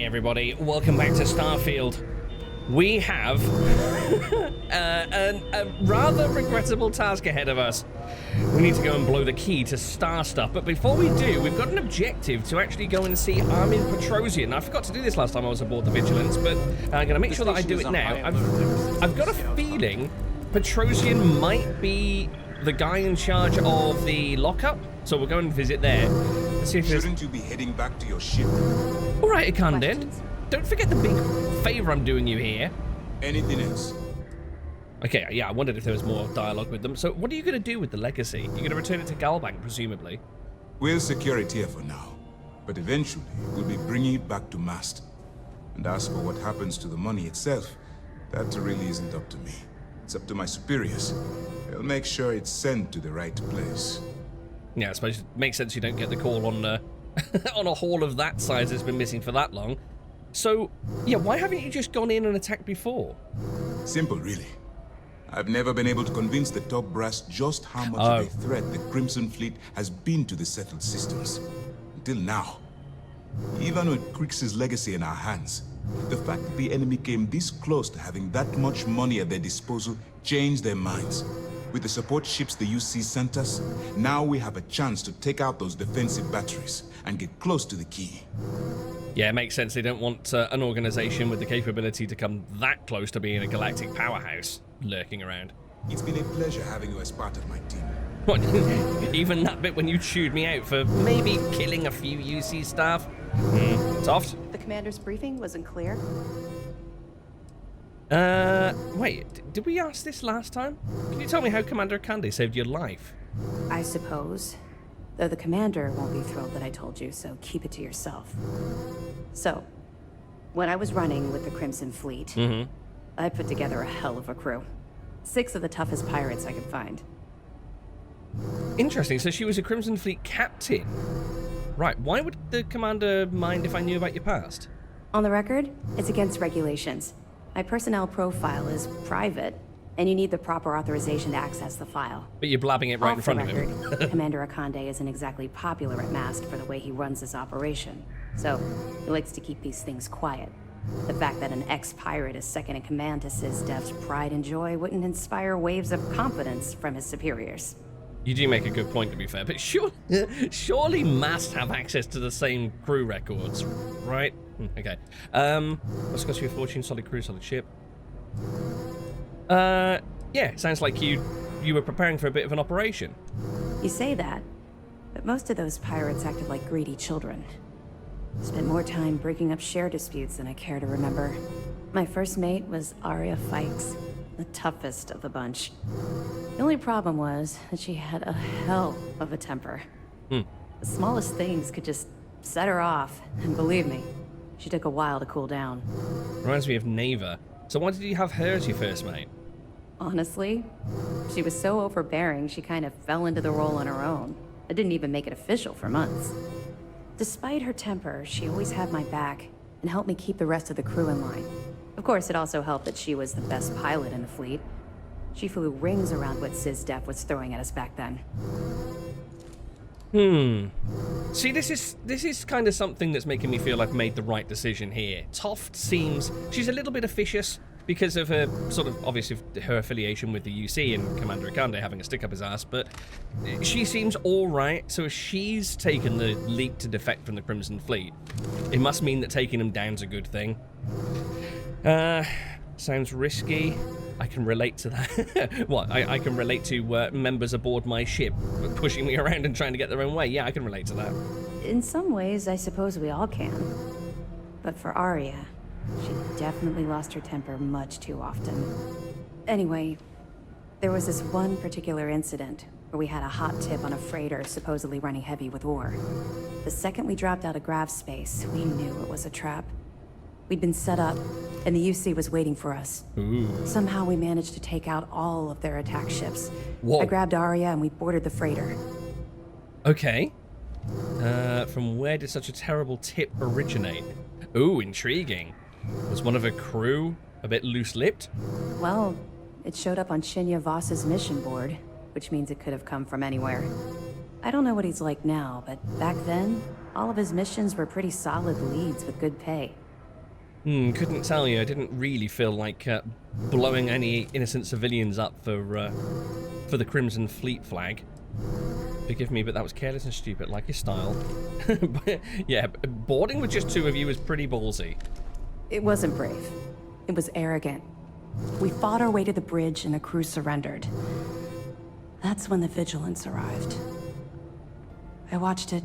everybody, welcome back to Starfield. We have a rather regrettable task ahead of us. We need to go and blow the key to star stuff, but before we do, we've got an objective to actually go and see Armin Petrosyan. I forgot to do this last time I was aboard the Vigilance, but I'm going to make sure that I do it now. I've got a feeling Petrosyan might be the guy in charge of the lockup, so we'll go and visit there. Let's see if Shouldn't you be heading back to your ship? All right, Ikande. Don't forget the big favor I'm doing you here. Anything else? Okay, yeah, I wondered if there was more dialogue with them. So what are you going to do with the legacy? You're going to return it to Galbank, presumably? We'll secure it here for now, but eventually we'll be bringing it back to Mast. And as for what happens to the money itself, that really isn't up to me. It's up to my superiors. They'll make sure it's sent to the right place. Yeah, I suppose it makes sense you don't get the call on on a haul of that size that's been missing for that long. So, yeah, why haven't you just gone in and attacked before? Simple, really. I've never been able to convince the top brass just how much of a threat the Crimson Fleet has been to the settled systems. Until now. Even with Krix's legacy in our hands, the fact that the enemy came this close to having that much money at their disposal changed their minds. With the support ships the UC sent us, now we have a chance to take out those defensive batteries and get close to the key. Yeah, it makes sense. They don't want an organization with the capability to come that close to being a galactic powerhouse lurking around. It's been a pleasure having you as part of my team. What? Even that bit when you chewed me out for maybe killing a few UC staff? Toft? The commander's briefing wasn't clear. Wait, did we ask this last time? Can you tell me how Commander Ikande saved your life? I suppose. Though the commander won't be thrilled that I told you, so keep it to yourself. So, when I was running with the Crimson Fleet, I put together a hell of a crew. 6 of the toughest pirates I could find. Interesting, so she was a Crimson Fleet captain. Right, why would the commander mind if I knew about your past? On the record, it's against regulations. My personnel profile is private, and you need the proper authorization to access the file. But you're blabbing it right in front of him. Commander Ikande isn't exactly popular at Mast for the way he runs his operation, so he likes to keep these things quiet. The fact that an ex-pirate is second in command to SysDef's pride and joy wouldn't inspire waves of confidence from his superiors. You do make a good point, to be fair, but surely Mast have access to the same crew records, right? Okay. What's cost you a fortune? Solid crew, solid ship. Yeah, sounds like you were preparing for a bit of an operation. You say that, but most of those pirates acted like greedy children. Spent more time breaking up share disputes than I care to remember. My first mate was Arya Fikes, the toughest of the bunch. The only problem was that she had a hell of a temper. The smallest things could just set her off, and believe me, she took a while to cool down. Reminds me of Neva. So why did you have her as your first mate? Honestly, she was so overbearing she kind of fell into the role on her own. I didn't even make it official for months. Despite her temper, she always had my back and helped me keep the rest of the crew in line. Of course, it also helped that she was the best pilot in the fleet. She flew rings around what SysDef was throwing at us back then. See, this is kind of something that's making me feel I've made the right decision here. Toft seems... she's a little bit officious because of her, sort of, obviously, her affiliation with the UC and Commander Ikande having a stick up his ass, but she seems alright, so if she's taken the leap to defect from the Crimson Fleet, it must mean that taking them down's a good thing. Sounds risky. I can relate to that. What? I can relate to members aboard my ship pushing me around and trying to get their own way. Yeah, I can relate to that. In some ways, I suppose we all can. But for Arya, she definitely lost her temper much too often. Anyway, there was this one particular incident where we had a hot tip on a freighter supposedly running heavy with ore. The second we dropped out of grav space, we knew it was a trap. We'd been set up, and the UC was waiting for us. Somehow we managed to take out all of their attack ships. Whoa. I grabbed Arya and we boarded the freighter. Okay. From where did such a terrible tip originate? Ooh, intriguing. Was one of her crew a bit loose-lipped? Well, it showed up on Shinya Voss's mission board, which means it could have come from anywhere. I don't know what he's like now, but back then, all of his missions were pretty solid leads with good pay. Couldn't tell you. I didn't really feel like blowing any innocent civilians up for the Crimson Fleet flag. Forgive me, but that was careless and stupid, like your style. But, yeah, boarding with just 2 of you is pretty ballsy. It wasn't brave. It was arrogant. We fought our way to the bridge and the crew surrendered. That's when the Vigilance arrived. I watched it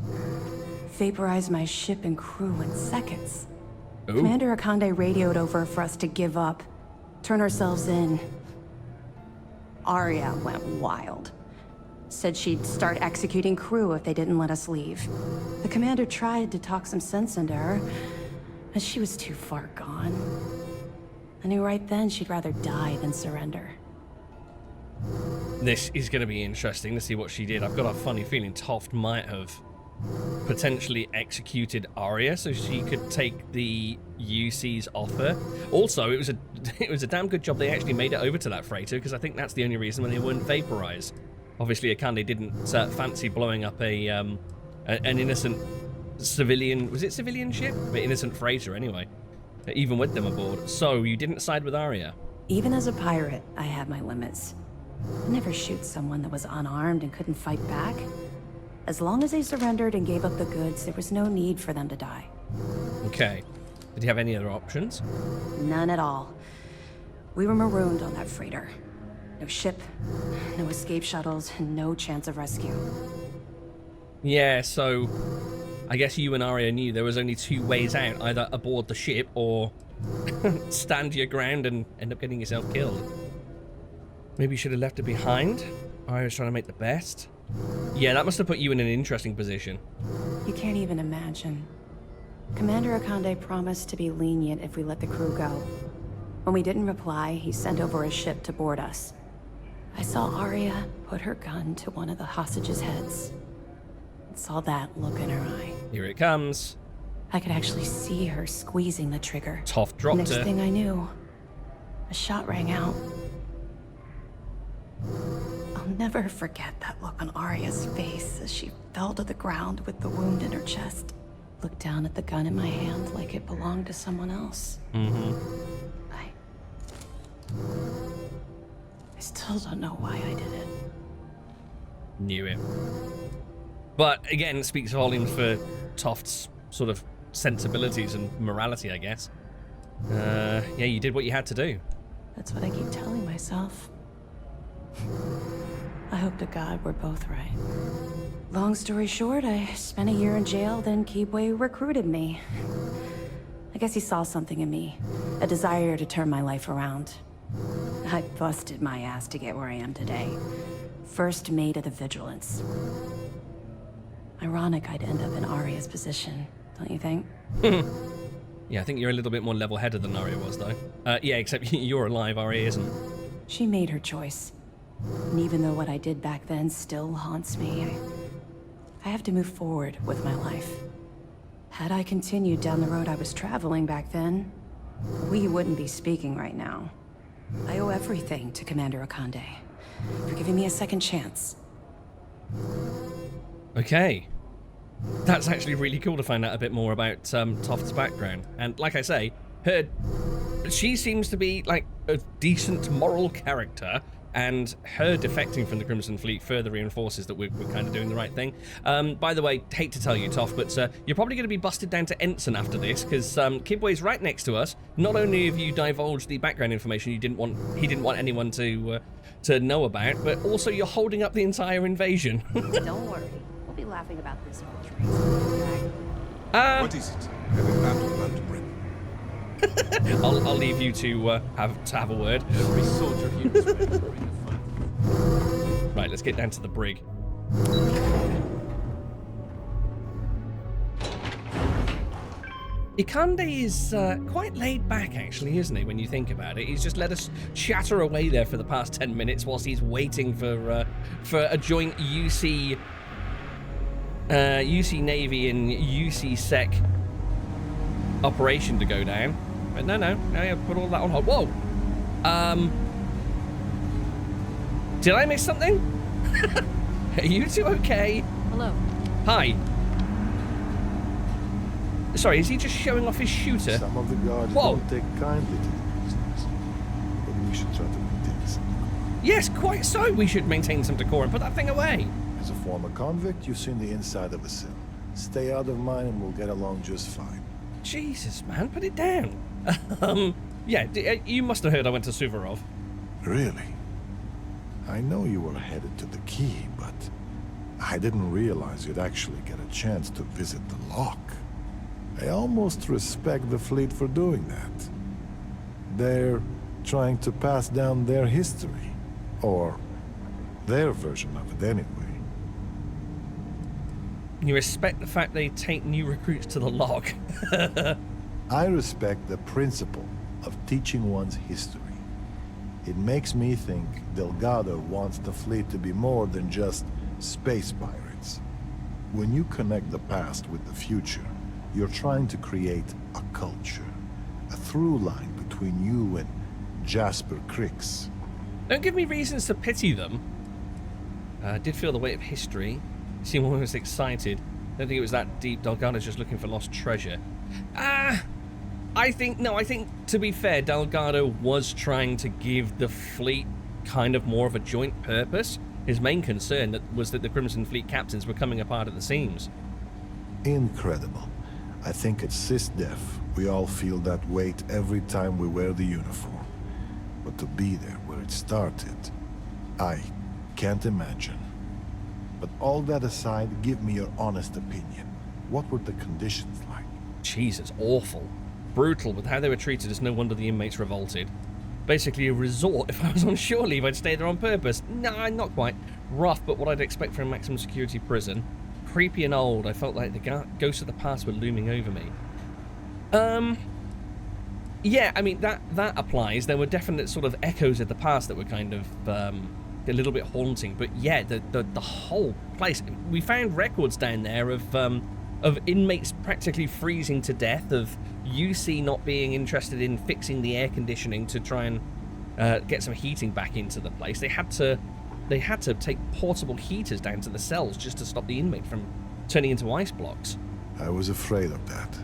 vaporize my ship and crew in seconds. Ooh. Commander Ikande radioed over for us to give up, turn ourselves in. Arya went wild. Said she'd start executing crew if they didn't let us leave. The commander tried to talk some sense into her, but she was too far gone. I knew right then she'd rather die than surrender. This is going to be interesting to see what she did. I've got a funny feeling Toft might have potentially executed Arya so she could take the UC's offer. Also, it was a damn good job they actually made it over to that freighter, because I think that's the only reason when they weren't vaporized. Obviously, Ikande didn't fancy blowing up an innocent civilian... Was it civilian ship? But innocent freighter, anyway. Even with them aboard. So, you didn't side with Arya? Even as a pirate, I had my limits. I'd never shoot someone that was unarmed and couldn't fight back. As long as they surrendered and gave up the goods, there was no need for them to die. Okay. Did you have any other options? None at all. We were marooned on that freighter. No ship, no escape shuttles, and no chance of rescue. Yeah, so I guess you and Arya knew there was only 2 ways out, either aboard the ship or stand your ground and end up getting yourself killed. Maybe you should have left it behind. Arya was trying to make the best. Yeah, that must have put you in an interesting position. You can't even imagine. Commander Ikande promised to be lenient if we let the crew go. When we didn't reply, he sent over a ship to board us. I saw Arya put her gun to one of the hostages' heads. And saw that look in her eye. Here it comes. I could actually see her squeezing the trigger. Toft dropped Next her. thing I knew, a shot rang out. I'll never forget that look on Arya's face as she fell to the ground with the wound in her chest. Looked down at the gun in my hand like it belonged to someone else. I still don't know why I did it. Knew it. But again, it speaks volumes for Toft's sort of sensibilities and morality, I guess. Yeah, you did what you had to do. That's what I keep telling myself. I hope to God we're both right. Long story short, I spent a year in jail, then Kibwe recruited me. I guess he saw something in me, a desire to turn my life around. I busted my ass to get where I am today. First mate of the Vigilance. Ironic I'd end up in Arya's position, don't you think? Yeah, I think you're a little bit more level-headed than Arya was, though. Yeah, except you're alive, Arya isn't. She made her choice. And even though what I did back then still haunts me, I have to move forward with my life. Had I continued down the road I was traveling back then, we wouldn't be speaking right now. I owe everything to Commander Ikande for giving me a second chance. Okay. That's actually really cool to find out a bit more about Toft's background. And like I say, she seems to be like a decent moral character, and her defecting from the Crimson Fleet further reinforces that we're kind of doing the right thing. By the way, hate to tell you, Toft, but you're probably going to be busted down to Ensign after this, because Kibwe's right next to us. Not only have you divulged the background information he didn't want anyone to know about, but also you're holding up the entire invasion. Don't worry, we'll be laughing about this for trees. What is it? I have a battle plan to bring. I'll leave you to have a word. Every soldier here is ready to bring a fight. Right, let's get down to the brig. Ikande is quite laid back, actually, isn't he, when you think about it? He's just let us chatter away there for the past 10 minutes whilst he's waiting for a joint UC Navy and UC Sec operation to go down. But no, you put all that on hold. Whoa! Did I miss something? Are you two okay? Hello. Hi. Sorry, is he just showing off his shooter? Some of the guards Whoa. don't take kindly to the business, but we should try to maintain some. Yes, quite so. We should maintain some decorum. Put that thing away. As a former convict, you've seen the inside of a cell. Stay out of mine and we'll get along just fine. Jesus, man, put it down. Yeah, you must have heard I went to Suvorov. Really? I know you were headed to the key, but I didn't realize you'd actually get a chance to visit the lock. I almost respect the fleet for doing that. They're trying to pass down their history, or their version of it anyway. You respect the fact they take new recruits to the lock. I respect the principle of teaching one's history. It makes me think Delgado wants the fleet to be more than just space pirates. When you connect the past with the future, you're trying to create a culture, a through line between you and Jasper Cricks. Don't give me reasons to pity them. I did feel the weight of history. You seemed almost excited. Don't think it was that deep. Delgado's just looking for lost treasure. I think, to be fair, Delgado was trying to give the fleet kind of more of a joint purpose. His main concern was that the Crimson Fleet captains were coming apart at the seams. Incredible. I think at SysDef, we all feel that weight every time we wear the uniform. But to be there where it started, I can't imagine. But all that aside, give me your honest opinion. What were the conditions like? Jesus, awful. Brutal with how they were treated. It's no wonder the inmates revolted. Basically a resort. If I was on shore leave, I'd stay there on purpose. Nah, not quite. Rough, but what I'd expect from a maximum security prison. Creepy and old. I felt like the ghosts of the past were looming over me. Yeah, I mean, that applies. There were definite sort of echoes of the past that were kind of a little bit haunting. But yeah, the whole place. We found records down there of inmates practically freezing to death, of UC not being interested in fixing the air conditioning to try and get some heating back into the place. They had to take portable heaters down to the cells just to stop the inmate from turning into ice blocks. I was afraid of that.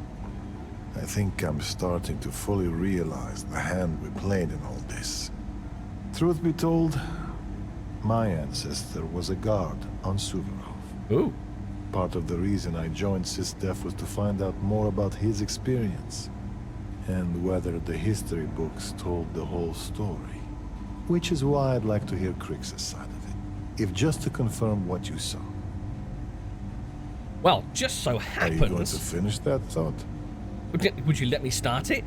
I think I'm starting to fully realize the hand we played in all this. Truth be told, my ancestor was a guard on Suvorov. Ooh. Part of the reason I joined SysDef was to find out more about his experience, and whether the history books told the whole story. Which is why I'd like to hear Crix's side of it, if just to confirm what you saw. Well, just so happens... Are you going to finish that thought? Would you let me start it?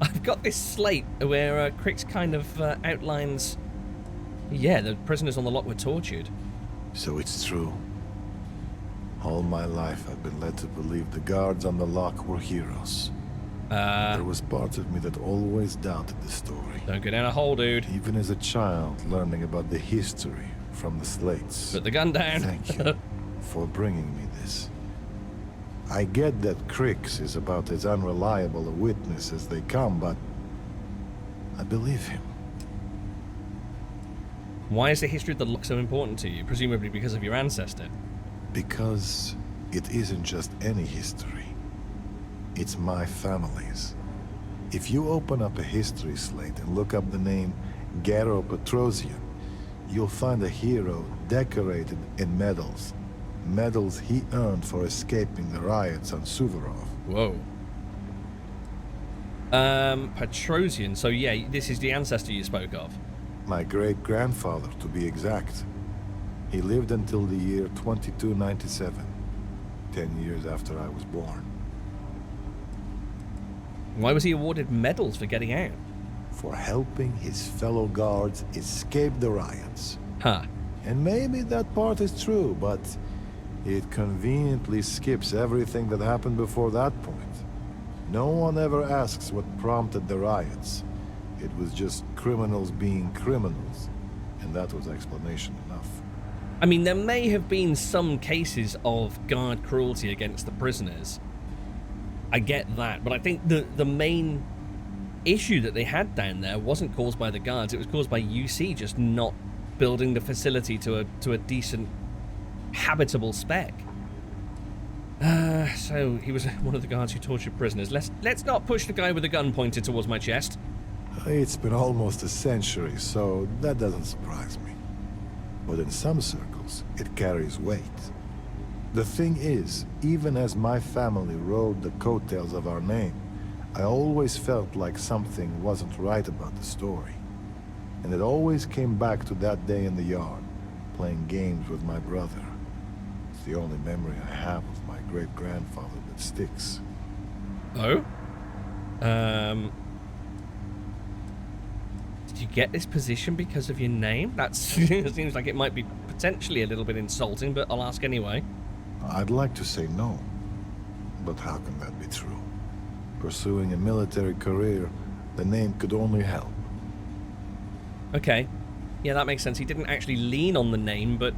I've got this slate where Crix kind of outlines... Yeah, the prisoners on the lock were tortured. So it's true. All my life I've been led to believe the guards on the lock were heroes. There was part of me that always doubted the story. Don't go down a hole, dude. Even as a child, learning about the history from the slates. Put the gun down. Thank you for bringing me this. I get that Crix is about as unreliable a witness as they come, but I believe him. Why is the history of the lock so important to you? Presumably because of your ancestor. Because it isn't just any history. It's my family's. If you open up a history slate and look up the name Garo Petrosyan, you'll find a hero decorated in medals. Medals he earned for escaping the riots on Suvorov. Whoa. Petrosyan. So yeah, this is the ancestor you spoke of. My great-grandfather, to be exact. He lived until the year 2297, 10 years after I was born. Why was he awarded medals for getting out? For helping his fellow guards escape the riots. Huh. And maybe that part is true, but it conveniently skips everything that happened before that point. No one ever asks what prompted the riots. It was just criminals being criminals, and that was explanation enough. I mean, there may have been some cases of guard cruelty against the prisoners. I get that, but I think the main issue that they had down there wasn't caused by the guards. It was caused by UC just not building the facility to a decent, habitable spec. So he was one of the guards who tortured prisoners. Let's not push the guy with the gun pointed towards my chest. It's been almost a century, so that doesn't surprise me. But in some circles, it carries weight. The thing is, even as my family rode the coattails of our name, I always felt like something wasn't right about the story. And it always came back to that day in the yard, playing games with my brother. It's the only memory I have of my great-grandfather that sticks. Oh? Did you get this position because of your name? That seems like it might be potentially a little bit insulting, but I'll ask anyway. I'd like to say no, but how can that be true? Pursuing a military career, the name could only help. Okay. Yeah, that makes sense. He didn't actually lean on the name, but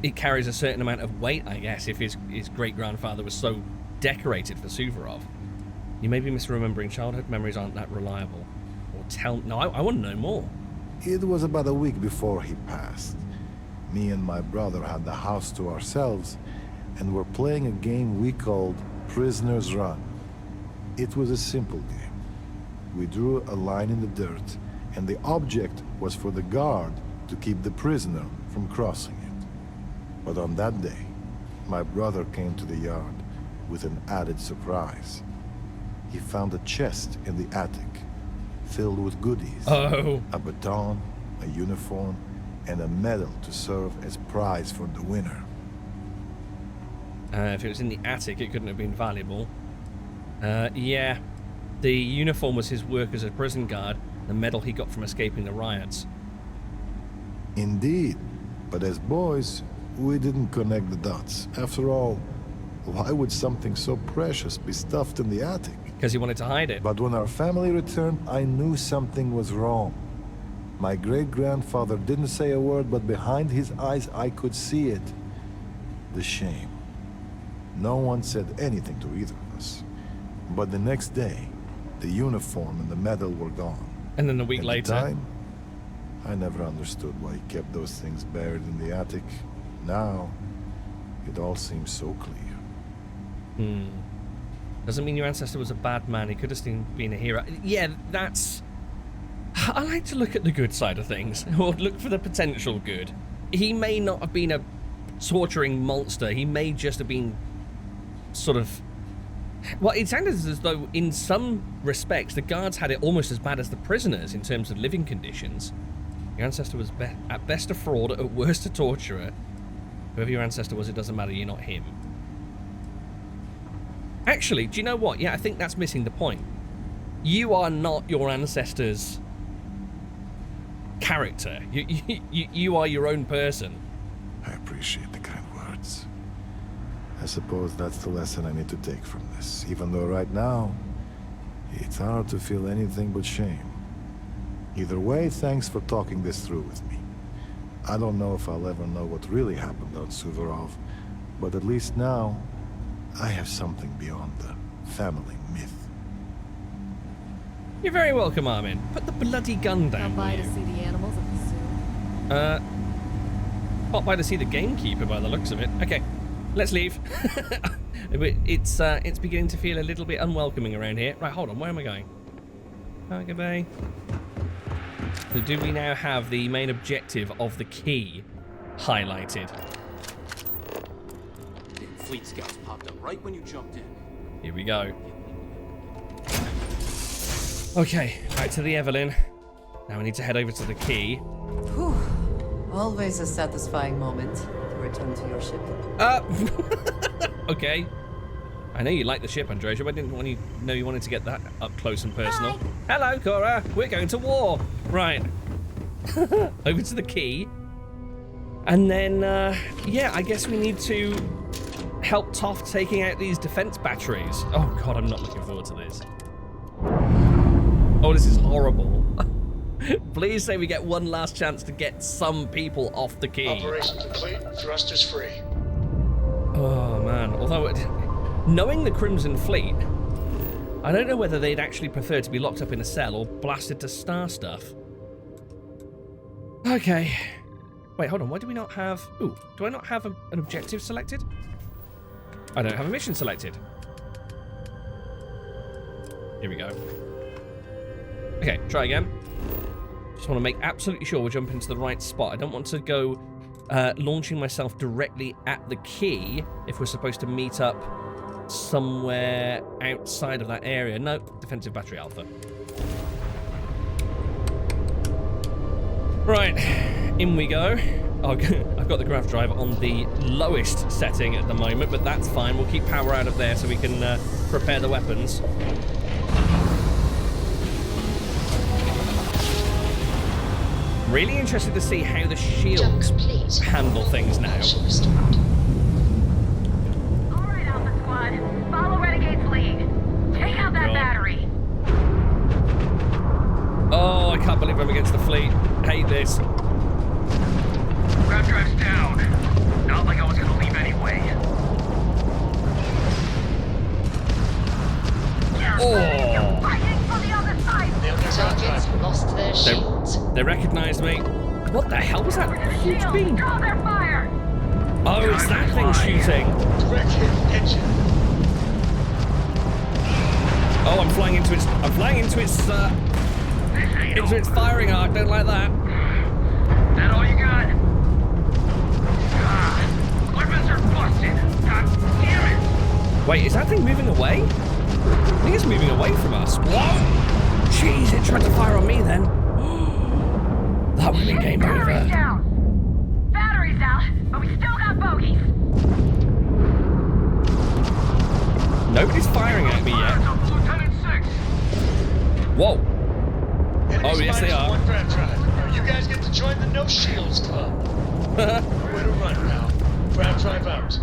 it carries a certain amount of weight, I guess, if his great-grandfather was so decorated for Suvorov. You may be misremembering. Childhood memories aren't that reliable. Or tell... No, I want to know more. It was about a week before he passed. Me and my brother had the house to ourselves, and were playing a game we called Prisoner's Run. It was a simple game. We drew a line in the dirt, and the object was for the guard to keep the prisoner from crossing it. But on that day, my brother came to the yard with an added surprise. He found a chest in the attic, filled with goodies. Oh. A baton, a uniform, and a medal to serve as prize for the winner. If it was in the attic, it couldn't have been valuable. Yeah. The uniform was his work as a prison guard. The medal he got from escaping the riots. Indeed. But as boys, we didn't connect the dots. After all, why would something so precious be stuffed in the attic? Because he wanted to hide it. But when our family returned, I knew something was wrong. My great-grandfather didn't say a word, but behind his eyes I could see it. The shame. No one said anything to either of us. But the next day, the uniform and the medal were gone. And then a week later... At the time, I never understood why he kept those things buried in the attic. Now, it all seems so clear. Doesn't mean your ancestor was a bad man. He could have still been a hero. Yeah, that's... I like to look at the good side of things, or look for the potential good. He may not have been a torturing monster. He may just have been sort of... Well, it sounded as though, in some respects, the guards had it almost as bad as the prisoners in terms of living conditions. Your ancestor was at best a fraud, at worst a torturer. Whoever your ancestor was, it doesn't matter, you're not him. Actually, do you know what? Yeah, I think that's missing the point. You are not your ancestor's character. You are your own person. I appreciate the kind words. I suppose that's the lesson I need to take from this, even though right now, it's hard to feel anything but shame. Either way, thanks for talking this through with me. I don't know if I'll ever know what really happened on Suvorov, but at least now, I have something beyond the family myth. You're very welcome, Armin. Put the bloody gun down, Stop by will to you? see the animals at the zoo. Pop by to see the gamekeeper by the looks of it. Okay, let's leave. It's beginning to feel a little bit unwelcoming around here. Right, hold on, where am I going? Tiger Bay. So do we now have the main objective of the key highlighted? Fleet scouts popped up right when you jumped in. Here we go. Okay, back to the Evelyn. Now we need to head over to the key. Whew. Always a satisfying moment to return to your ship. Okay. I know you like the ship, Androsia, but I didn't want you know you wanted to get that up close and personal. Hi. Hello, Cora. We're going to war. Right. Over to the key. And then, yeah, I guess we need to help Toft taking out these defense batteries. Oh, God, I'm not looking forward to this. Oh, this is horrible. Please say we get one last chance to get some people off the key. Operation complete. Thrusters free. Oh, man. Although, knowing the Crimson Fleet, I don't know whether they'd actually prefer to be locked up in a cell or blasted to star stuff. Okay. Wait, hold on. Why do we not have... Ooh, do I not have an objective selected? I don't have a mission selected. Here we go. Okay, try again. Just want to make absolutely sure we're jumping to the right spot. I don't want to go launching myself directly at the key if we're supposed to meet up somewhere outside of that area. No, defensive battery alpha. Right, in we go. I've got the grav drive on the lowest setting at the moment, but that's fine. We'll keep power out of there so we can prepare the weapons. Really interested to see how the shields handle things now. Alright, Alpha Squad. Follow Renegade's lead. Take out that battery. Oh, I can't believe I'm against the fleet. Hate this. Grav drive's down. Not like I was gonna leave anyway. Oh! Fighting from the other side. The other Targets lost their shields. They recognized me. What the hell was that huge beam? Draw their fire. Oh, it's that thing shooting. direct hit engine. Oh, I'm flying into its firing arc. Don't like that. That all you got? Weapons are busted. God damn it. Wait, is that thing moving away? I think it's moving away from us. Whoa! Jeez, it tried to fire on me then. That would have been game Battery's over. down. Battery's out, but we still got bogeys. Nobody's firing at me yet. Lieutenant 6. Whoa. Enemy Oh, yes, they spotted are. One grav drive. Now you guys get to join the No Shields Club. Nowhere to run now. Grav drive out.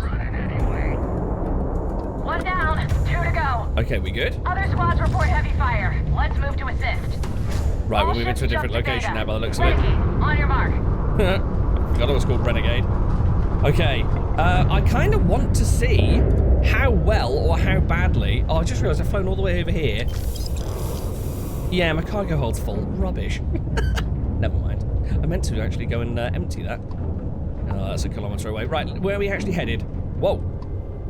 One down, 2 to go. Okay, we good? Other squads report heavy fire. Let's move to assist. Right, All we're moving ships to a different jump to location data. now by the looks of it. Renegade, on your mark. I forgot it was called Renegade. Okay, I kind of want to see how well or how badly... Oh, I just realised I've flown all the way over here. Yeah, my cargo hold's full. Rubbish. Never mind. I meant to actually go and empty that. Oh, that's a kilometre away. Right, where are we actually headed? Whoa.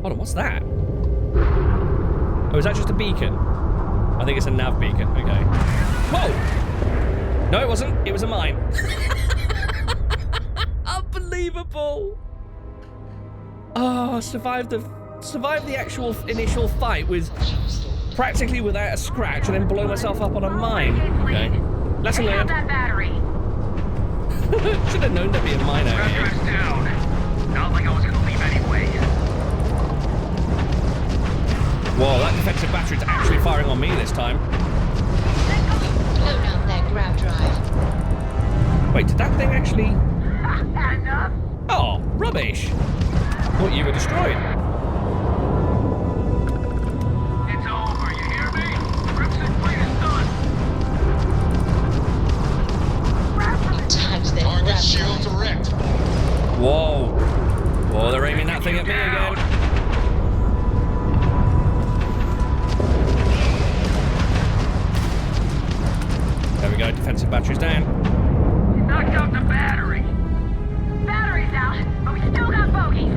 Hold on, what's that? Oh, is that just a beacon? I think it's a nav beacon. Okay. Whoa! No, it wasn't. It was a mine. Unbelievable. Oh, survived the actual initial fight with practically without a scratch, and then blow myself up on a mine. Okay. Lesson Take out learned. that battery. Should have known there'd be a mine out Grav here. drive's down. Not like I was gonna leave anyway. Whoa, that defensive battery's actually firing on me this time. Blow down their grav drive. Wait, did that thing actually... Enough. Oh, rubbish. Thought you were destroyed. It's over, you hear me? Crimson Fleet is done. Tagged their Target grav shields drive. erect. Whoa. Whoa, they're aiming that thing at me again. There we go, defensive battery's down. Knocked out the battery. Battery's out, but we still got bogeys.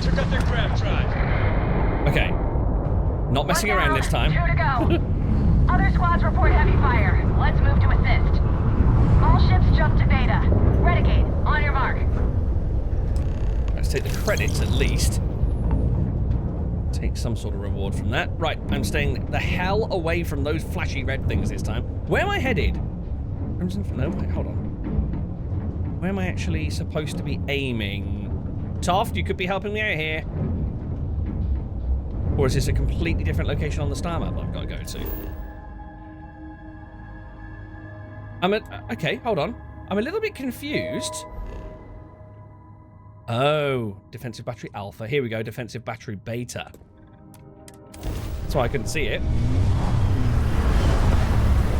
Took out their grav drive. Okay. Not messing One around down, this time. 2 to go. Other squads report heavy fire. Let's move to assist. All ships jump to beta. Renegade, on your mark. Let's take the credits at least. Take some sort of reward from that. Right, I'm staying the hell away from those flashy red things this time. Where am I headed? Crimson... No, wait, hold on. Where am I actually supposed to be aiming? Toft, you could be helping me out here. Or is this a completely different location on the star map I've got to go to? Okay, hold on. I'm a little bit confused. Oh, defensive battery alpha. Here we go, defensive battery beta. That's why I couldn't see it.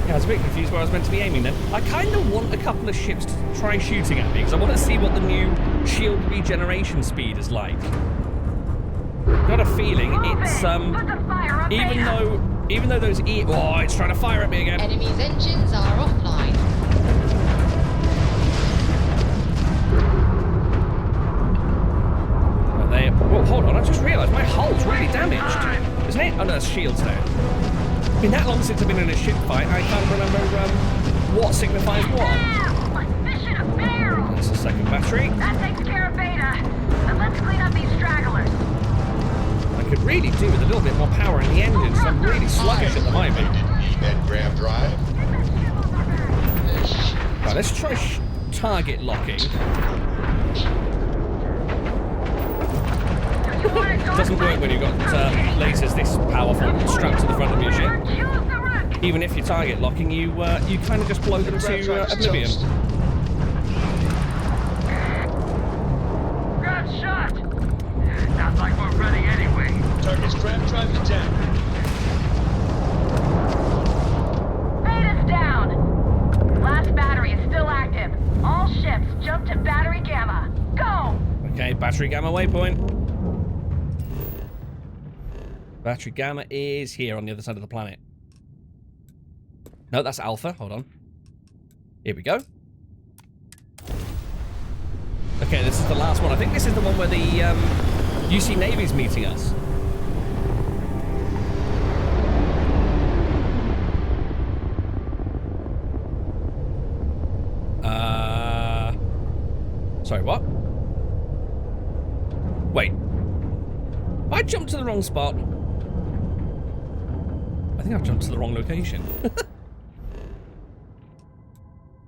Yeah, I was a bit confused where I was meant to be aiming then. I kind of want a couple of ships to try shooting at me, because I want to see what the new shield regeneration speed is like. Got a feeling it's, even though those oh, it's trying to fire at me again. Enemy's engines are offline. shields now. It's been that long since I've been in a ship fight, I can't remember what signifies what. That's the second battery. That takes care of Beta. But let's clean up these stragglers. I could really do with a little bit more power in the engines. I'm really sluggish at the moment. Didn't need that grav drive. Right, let's try target locking. Doesn't work when you've got lasers this powerful strapped to the front of your ship. Even if you're target locking, you kind of just blow them to oblivion. Good shot! Sounds like we're running anyway. Target's grav drive is down. Beta's down. Last battery is still active. All ships jump to battery gamma. Go! Okay, battery gamma waypoint. Battery gamma is here on the other side of the planet. No, that's alpha. Hold on. Here we go. Okay, this is the last one. I think this is the one where the UC Navy's meeting us. Sorry, what? Wait. I jumped to the wrong spot. I think I've jumped to the wrong location.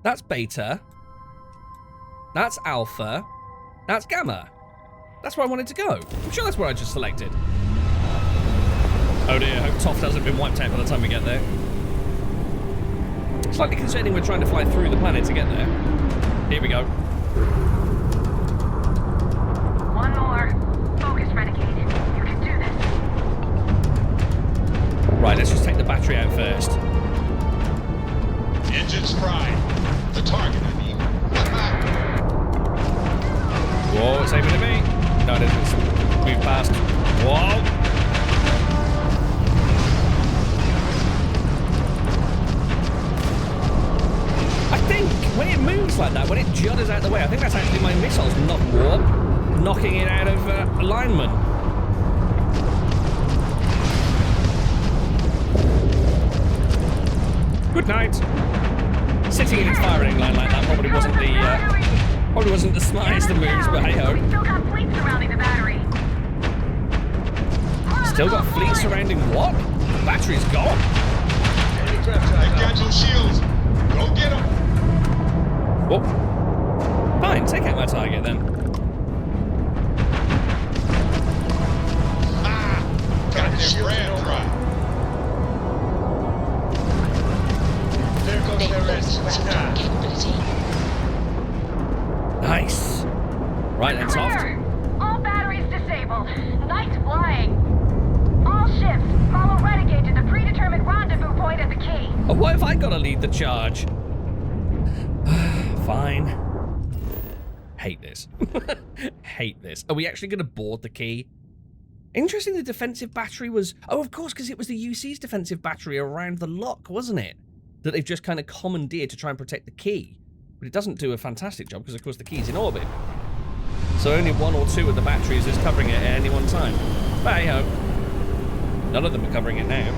That's Beta. That's Alpha. That's Gamma. That's where I wanted to go. I'm sure that's where I just selected. Oh dear, I hope Toft hasn't been wiped out by the time we get there. Slightly concerning we're trying to fly through the planet to get there. Here we go. One more. Focus, Renegade. You can do this. Right, let's just take the battery out first. Engines fried. The target, I mean. Whoa, it's aiming at me. No, it isn't. It's moved past. Whoa! I think when it moves like that, when it judders out the way, I think that's actually my missiles knocking it out of alignment. Good night. Sitting in its firing line like that probably wasn't the smartest of moves, but hey ho. We still got fleet surrounding the battery. Still got fleet surrounding what? The battery's gone. Enemy grav drive. They've got your shields. Go get them. Whoop. Fine, take out my target then. Ah! Got their grav drive. There goes They've their lost engines. ground capability. Nice. Right then, Toft. Clear. All batteries disabled. Nice flying. All ships follow Renegade to the predetermined rendezvous point at the key. Oh, what if I got to lead the charge? Fine. Hate this. Hate this. Are we actually going to board the key? Interesting, the defensive battery was... Oh, of course, because it was the UC's defensive battery around the lock, wasn't it? That they've just kind of commandeered to try and protect the key. But it doesn't do a fantastic job because, of course, the key's in orbit. So only one or two of the batteries is covering it at any one time. But hey ho. None of them are covering it now.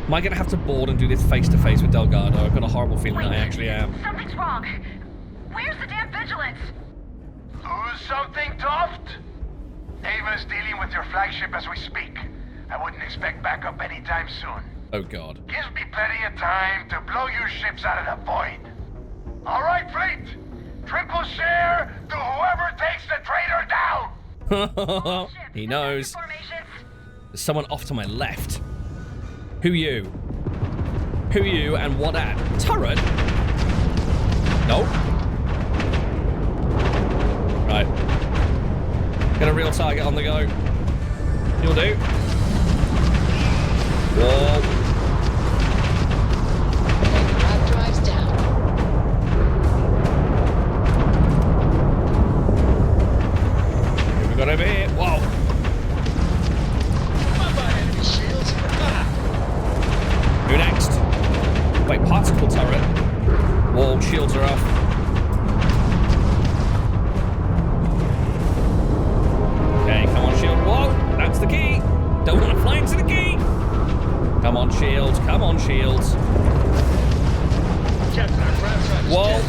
Am I going to have to board and do this face-to-face with Delgado? I've got a horrible feeling that I actually am. Something's wrong. Where's the damn Vigilance? Who's something, Toft? Ava's dealing with your flagship as we speak. I wouldn't expect backup anytime soon. Oh god. Gives me plenty of time to blow your ships out of the void. All right, fleet. Triple share to whoever takes the traitor down. He knows. There's someone off to my left. Who you? Who you and what at? Turret? Nope. Right. Got a real target on the go. You'll do. Whoa. Grav drives down. Who we got over here? Whoa. Bye-bye, enemy shields. Who next? Wait, particle turret. Wall shields are off. Okay, come on, shield. Whoa, that's the key. Come on, shields. Come on, shields. Captain, our grab drive is Whoa. dead.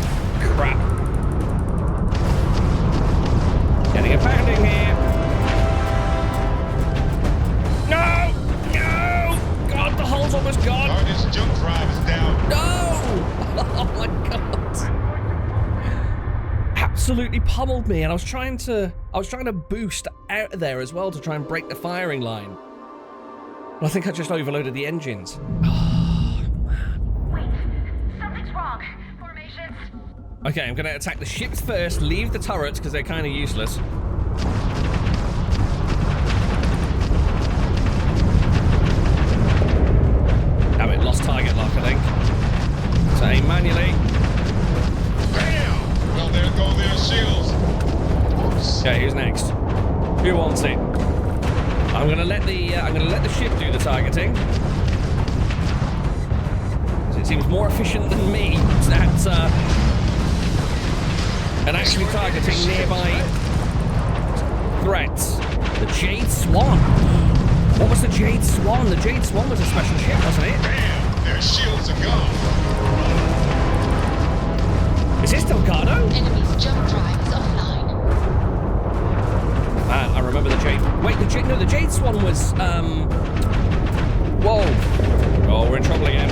Crap. Getting a pounding here. No! No! God, the hull's almost gone. Target's jump drive is down. No! Oh my God. Absolutely pummeled me, and I was trying to boost out of there as well to try and break the firing line. I think I just overloaded the engines. Wait, something's wrong. Formations. Okay, I'm gonna attack the ships first, leave the turrets because they're kind of useless. Damn it, lost target lock, I think. So aim manually. Bam! Well, there go their shields. Okay, who's next? Who wants it? I'm gonna let the ship do the targeting. It seems more efficient than me at actually targeting nearby threats. The Jade Swan. What was the Jade Swan? The Jade Swan was a special ship, wasn't it? Bam! Their shields are gone. Is this Delgado? Enemy's jump drive is offline. I remember the Jade. Wait, the Jade Swan was whoa. Oh, we're in trouble again.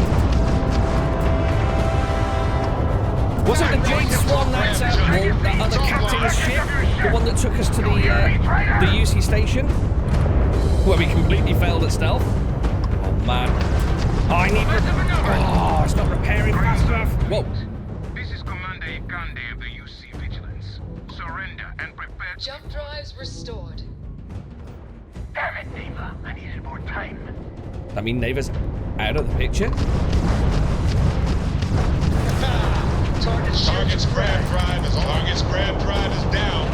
Wasn't the Jade Swan that other captain's ship? The one that took us to the UC station? Where we completely failed at stealth? Oh man. Oh, I need oh, it's not repairing fast enough. Whoa. This is Commander Ikande of the UC Vigilance. Surrender and prepare. Jump drives restored. Damn it, Neva. I needed more time. I mean, Neva's out of the picture. Target's grab drive is down.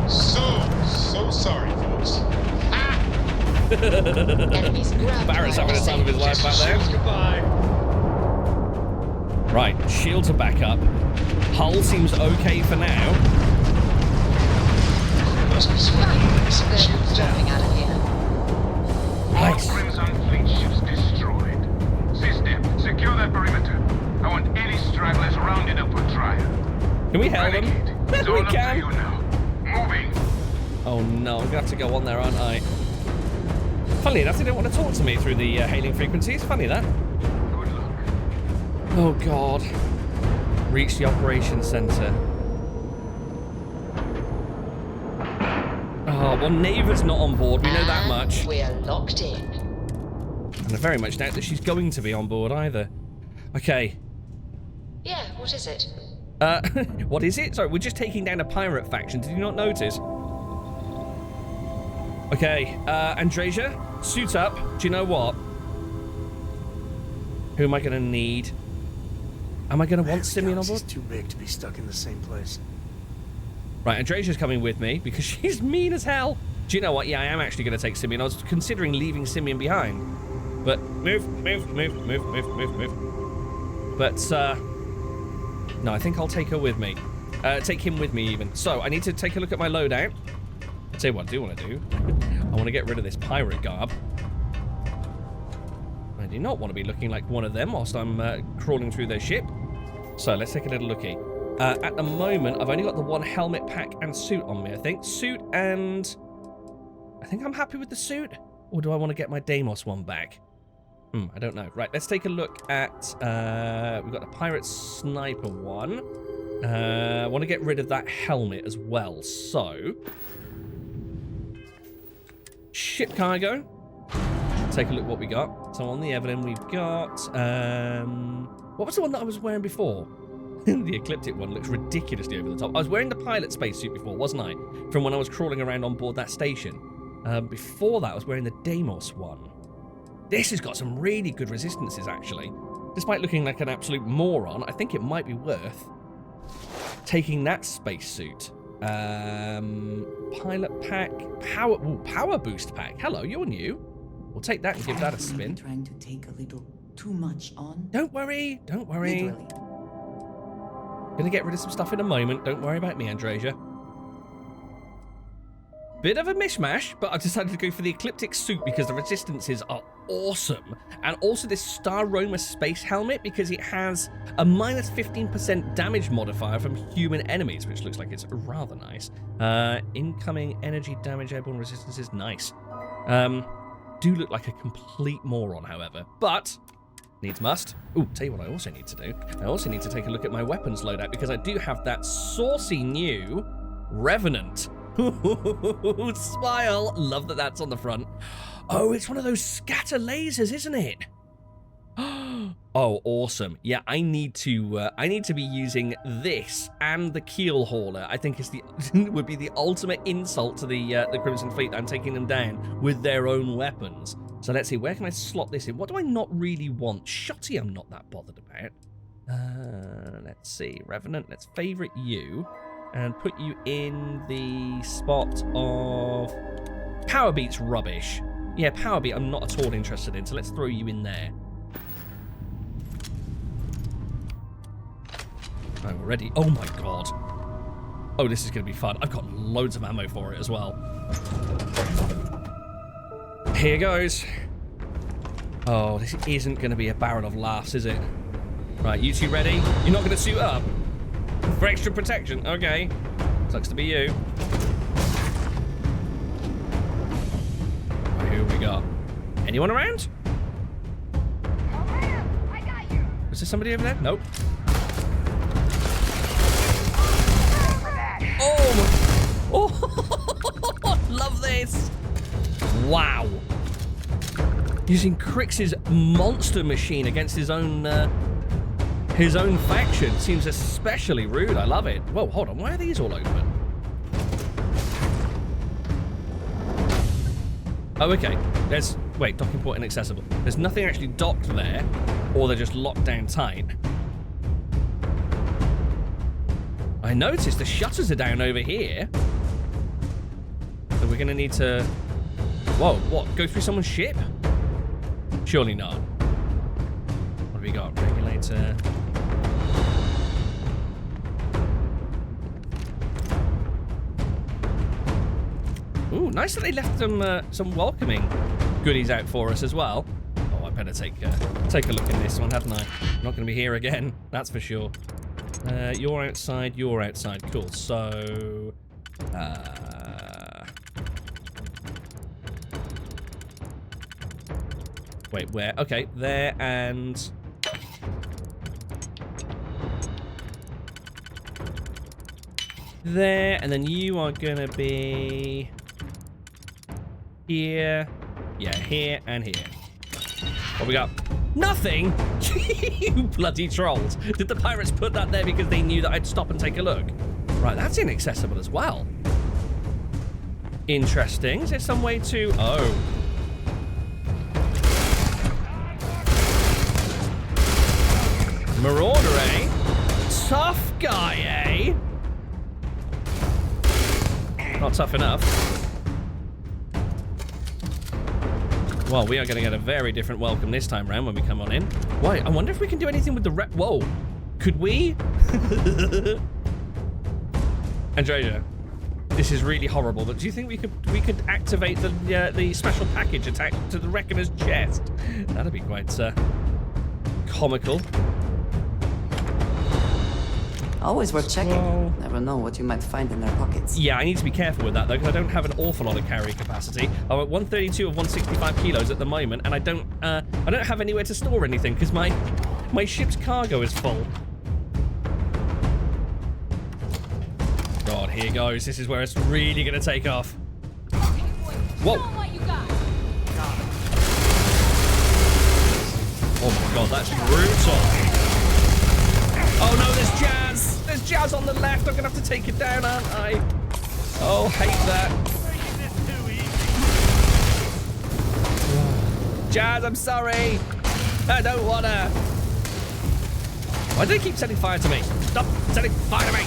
So sorry, folks. Enemy's grab Barrett's having the time of his life back there. Goodbye. Right, shields are back up. Hull seems okay for now. Must be They're jumping out of here. Nice. All Crimson Fleet ships destroyed. System, secure that perimeter. I want any stragglers rounded up for trial. Can we help them? It's all We up to can. you now. Moving. Oh no, I'm gonna have to go on there, aren't I? Funny enough, they don't want to talk to me through the hailing frequencies. Funny that. Good luck. Oh god. Reach the operations center. Oh, well, Neva's not on board. We know that much. We're locked in. And I very much doubt that she's going to be on board either. Okay. Yeah, what is it? What is it? Sorry, we're just taking down a pirate faction. Did you not notice? Okay, Andresia, suit up. Do you know what? Who am I gonna need? Am I gonna want Simeon on board? Too big to be stuck in the same place. Right, Andresia's coming with me because she's mean as hell. Do you know what? Yeah, I am actually gonna take Simeon. I was considering leaving Simeon behind. But move. But, no, I think I'll take her with me. Take him with me, even. So, I need to take a look at my loadout. I'll tell you what I do want to do. I want to get rid of this pirate garb. I do not want to be looking like one of them whilst I'm crawling through their ship. So, let's take a little looky. At the moment, I've only got the one helmet pack and suit on me, I think. Suit and... I think I'm happy with the suit. Or do I want to get my Deimos one back? I don't know. Right, let's take a look at... we've got the pirate sniper one. I want to get rid of that helmet as well. So... ship cargo. Take a look what we got. So on the Evelyn, we've got... what was the one that I was wearing before? The Ecliptic one looks ridiculously over the top. I was wearing the pilot spacesuit before, wasn't I? From when I was crawling around on board that station. Before that, I was wearing the Deimos one. This has got some really good resistances, actually. Despite looking like an absolute moron, I think it might be worth taking that spacesuit. Pilot pack, power boost pack. Hello, you're new. We'll take that and give that a spin. Trying to take a little too much on. Don't worry, don't worry. Literally. Gonna get rid of some stuff in a moment. Don't worry about me, Andresia. bit of a mishmash, but I decided to go for the ecliptic suit because the resistances are awesome. And also this Star Roma space helmet because it has a minus 15% damage modifier from human enemies, which looks like it's rather nice. Incoming energy damage, airborne resistances, nice. Do look like a complete moron, however, but needs must. Ooh, tell you what I also need to do. I also need to take a look at my weapons loadout because I do have that saucy new Revenant. Smile. Love that that's on the front. Oh, it's one of those scatter lasers, isn't it? Oh, awesome. Yeah, I need to be using this and the keel hauler. I think is would be the ultimate insult to the Crimson Fleet. I'm taking them down with their own weapons. So let's see, where can I slot this in? What do I not really want? Shotty I'm not that bothered about. Let's see, Revenant, let's favorite you and put you in the spot of Power Beat's rubbish. Yeah, Power Beat I'm not at all interested in, so let's throw you in there. I'm ready. Oh my god. Oh, this is going to be fun. I've got loads of ammo for it as well. Here goes. Oh, this isn't going to be a barrel of laughs, is it? Right, you two ready? You're not going to suit up? For extra protection? Okay. Sucks to be you. Right, who have we got? Anyone around? I got you. Was there somebody over there? Nope. Oh! Love this! Wow. Using Crix's monster machine against his own faction seems especially rude. I love it. Whoa, hold on. Why are these all open? Oh, okay. Wait, docking port inaccessible. There's nothing actually docked there, or they're just locked down tight. I noticed the shutters are down over here. So we're going to need to... Whoa, what? Go through someone's ship? Surely not. What have we got? Regulator. Ooh, nice that they left some welcoming goodies out for us as well. Oh, I better take a look at this one, hadn't I? I'm not going to be here again, that's for sure. You're outside, you're outside. Cool, so... Wait, where? Okay, there and... There, and then you are gonna be... Here. Yeah, here and here. What we got? Nothing? You bloody trolls. Did the pirates put that there because they knew that I'd stop and take a look? Right, that's inaccessible as well. Interesting. Is there some way to... Oh. Marauder, eh? Tough guy, eh? Not tough enough. Well, we are going to get a very different welcome this time round when we come on in. Why? I wonder if we can do anything with the Whoa. Could we? Andrea, this is really horrible, but do you think we could activate the special package attack to the Reckoner's chest? That'd be quite comical. Always worth checking. Well, never know what you might find in their pockets. Yeah, I need to be careful with that though, because I don't have an awful lot of carry capacity. I'm at 132 of 165 kilos at the moment, and I don't have anywhere to store anything because my ship's cargo is full. God, here goes. This is where it's really gonna take off. Whoa! Oh my God, that's brutal. Oh no, there's Jazz! There's Jazz on the left! I'm gonna have to take it down, aren't I? Oh, hate that. Jazz, I'm sorry! I don't wanna! Why do they keep setting fire to me? Stop setting fire to me!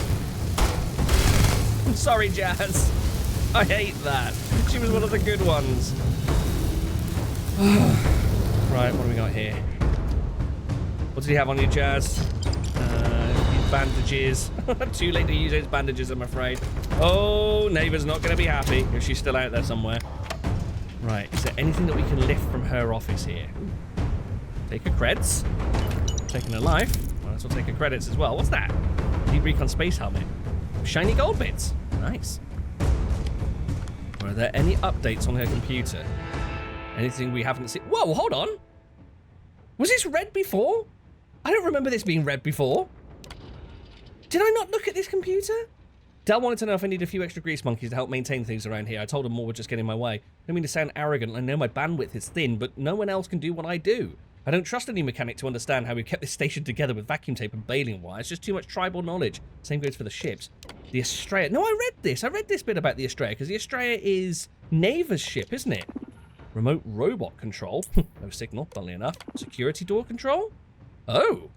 I'm sorry, Jazz. I hate that. She was one of the good ones. Right, what do we got here? What did he have on you, Jazz? bandages. Too late to use those bandages, I'm afraid. Oh, neighbor's not going to be happy if she's still out there somewhere. Right, is there anything that we can lift from her office here? Take her creds. Taking her life. Might as well take her credits as well. What's that? Deep Recon Space Helmet. Shiny gold bits. Nice. Are there any updates on her computer? Anything we haven't seen? Whoa, hold on. Was this red before? I don't remember this being red before. Did I not look at this computer? Del wanted to know if I need a few extra grease monkeys to help maintain things around here. I told him more would just get in my way. I don't mean to sound arrogant. I know my bandwidth is thin, but no one else can do what I do. I don't trust any mechanic to understand how we've kept this station together with vacuum tape and baling wire. It's just too much tribal knowledge. Same goes for the ships. The Estrella. No, I read this. I read this bit about the Estrella, because the Estrella is Neva's ship, isn't it? Remote robot control. No signal, funnily enough. Security door control? Oh.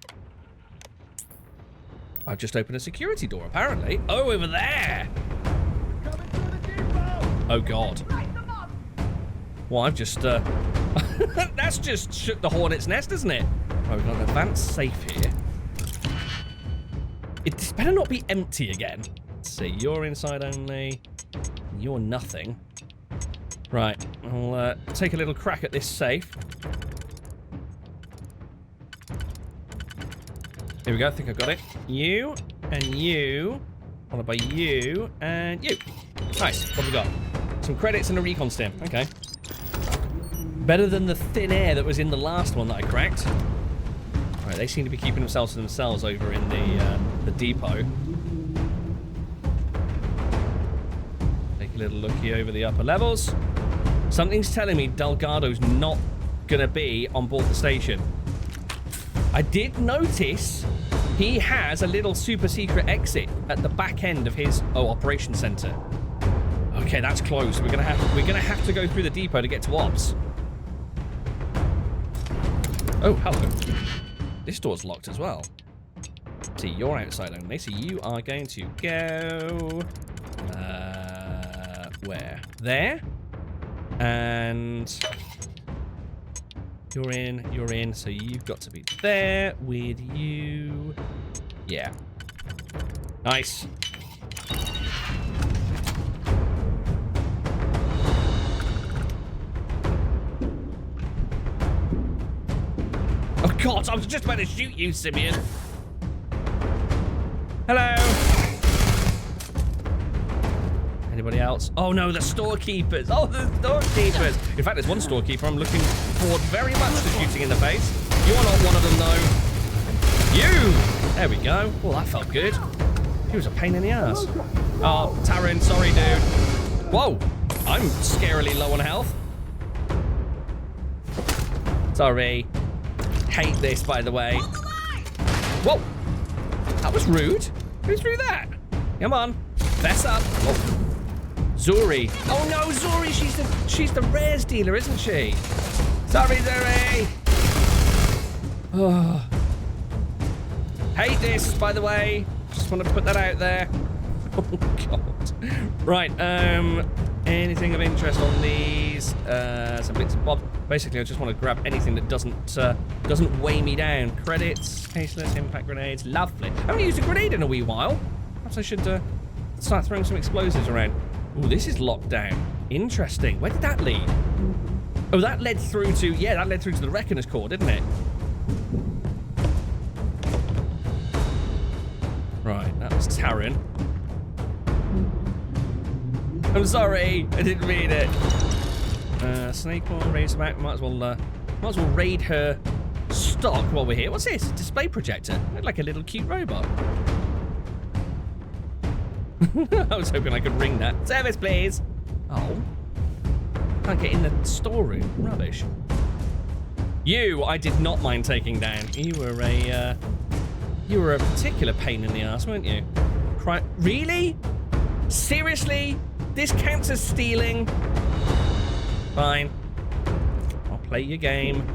I've just opened a security door, apparently. Oh, over there. Oh, God. Well, I've just, that's just shook the hornet's nest, isn't it? Right, we've got an advanced safe here. It better not be empty again. Let's see, you're inside only. You're nothing. Right, I'll take a little crack at this safe. Here we go, I think I've got it. You, and you, followed by you, and you. Nice, what have we got? Some credits and a recon stim, okay. Better than the thin air that was in the last one that I cracked. Right, they seem to be keeping themselves to themselves over in the depot. Take a little looky over the upper levels. Something's telling me Delgado's not gonna be on board the station. I did notice he has a little super secret exit at the back end of his operations center. Okay, that's close. We're gonna have to go through the depot to get to ops. Oh, hello. This door's locked as well. See, you're outside only, so you are going to go where? There. And you're in, so you've got to be there with you. Yeah. Nice. Oh God, I was just about to shoot you, Simeon. Hello. Anybody else? Oh no, the storekeepers. Oh, the storekeepers. In fact, there's one storekeeper I'm looking forward very much to shooting in the face. You're not one of them, though. You! There we go. Oh, that felt good. He was a pain in the ass. Oh, Taryn, sorry, dude. Whoa, I'm scarily low on health. Sorry. Hate this, by the way. Whoa, that was rude. Who threw that? Come on, fess up. Oh. Zuri. Oh no, Zuri, she's the rares dealer, isn't she? Sorry, Zuri. Oh. Hate this, by the way. Just want to put that out there. Oh God. Right, anything of interest on these? Some bits and bobs. Basically, I just want to grab anything that doesn't weigh me down. Credits, caseless, impact grenades, lovely. I haven't used a grenade in a wee while. Perhaps I should start throwing some explosives around. Oh, this is locked down. Interesting. Where did that lead? Oh, that led through to, yeah, that led through to the Reckoner's Core, didn't it? Right, that was Taryn. I'm sorry, I didn't read it. Snake Oil, Razorback, might as well raid her stock while we're here. What's this? Display projector. Looked like a little cute robot. I was hoping I could ring that. Service, please. Oh. Can't get in the storeroom. Rubbish. You, I did not mind taking down. You were a particular pain in the ass, weren't you? Really? Seriously? This counts as stealing? Fine. I'll play your game.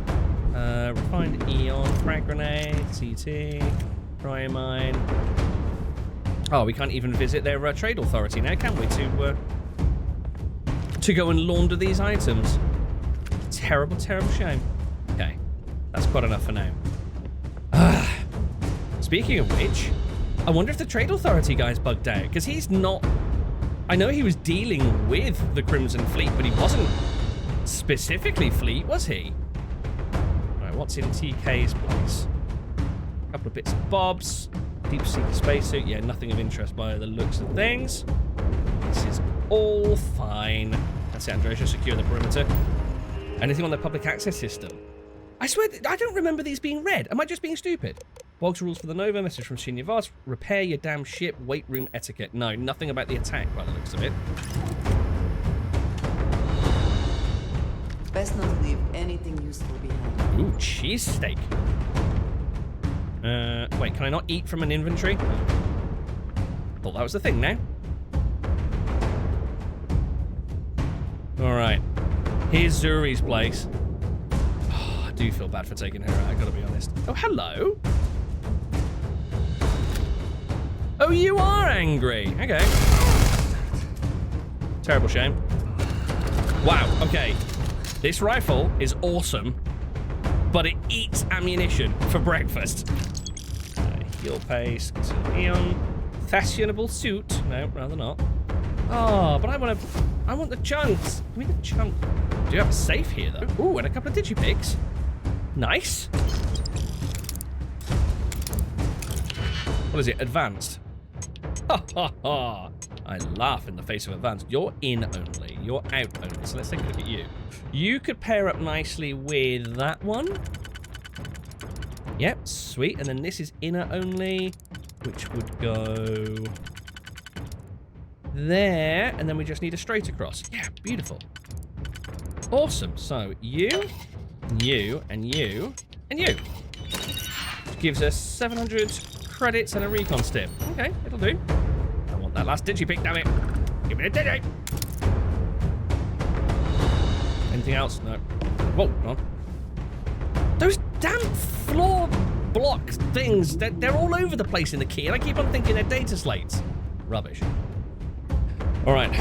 Refined Eon, frag grenade, CT, Priamine. Oh, we can't even visit their trade authority now, can we? To go and launder these items. Terrible, terrible shame. Okay, that's quite enough for now. Speaking of which, I wonder if the Trade Authority guy's bugged out, because he's not... I know he was dealing with the Crimson Fleet, but he wasn't specifically Fleet, was he? Right, what's in TK's place? A couple of bits and bobs. Deep sea spacesuit. Yeah, nothing of interest by the looks of things. This is all fine. That's it, Andrea. Secure the perimeter. Anything on the public access system? I swear, I don't remember these being read. Am I just being stupid? Boggs rules for the Nova. Message from Shinya Voss. Repair your damn ship. Weight room etiquette. No, nothing about the attack by the looks of it. Best not to leave anything useful behind. Ooh, cheesesteak. Wait, can I not eat from an inventory? Thought that was the thing now. Alright. Here's Zuri's place. Oh, I do feel bad for taking her out, I gotta be honest. Oh, hello. Oh, you are angry. Okay. Terrible shame. Wow, okay. This rifle is awesome, but it eats ammunition for breakfast. Heal paste, neon, fashionable suit. No, rather not. Oh, but I want the chunks. Give me the chunk. Do you have a safe here, though? Ooh, and a couple of digipics. Nice. What is it? Advanced. Ha ha ha. I laugh in the face of advanced. You're in only. You're out only. So let's take a look at you. You could pair up nicely with that one. Yep, sweet. And then this is inner only, which would go there. And then we just need a straight across. Yeah, beautiful. Awesome. So you, you, and you, and you. Which gives us 700 credits and a recon stip. Okay, it'll do. I want that last digipic, damn it. Give me the digi. Anything else? No. Whoa, hold on. Those damn floor block things, they're all over the place in the key, and I keep on thinking they're data slates. Rubbish. All right,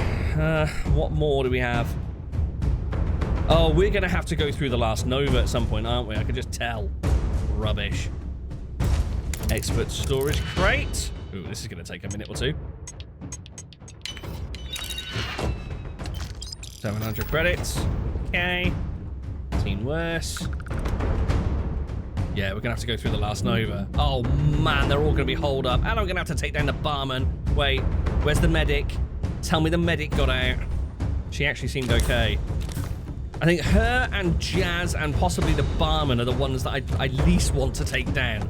what more do we have? Oh, we're gonna have to go through the last Nova at some point, aren't we? I can just tell. Rubbish. Expert storage crate. Ooh, this is gonna take a minute or two. 700 credits. Okay. 18 worse. Yeah, we're gonna have to go through the last Nova. Oh man, they're all gonna be holed up. And I'm gonna have to take down the barman. Wait, where's the medic? Tell me the medic got out. She actually seemed okay. I think her and Jazz and possibly the barman are the ones that I least want to take down.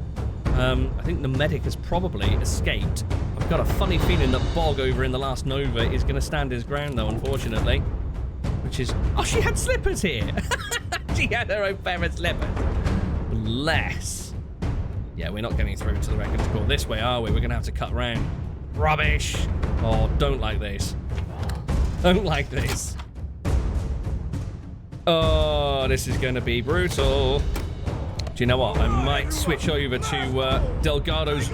I think the medic has probably escaped. I've got a funny feeling that Bog over in the last Nova is gonna stand his ground though, unfortunately. Which is, oh, she had slippers here. She had her own pair of slippers. Bless. Yeah, we're not getting through to the records call this way, are we? We're gonna have to cut round. Rubbish. Oh, don't like this. Don't like this. Oh, this is gonna be brutal. Do you know what? I might switch over to Delgado's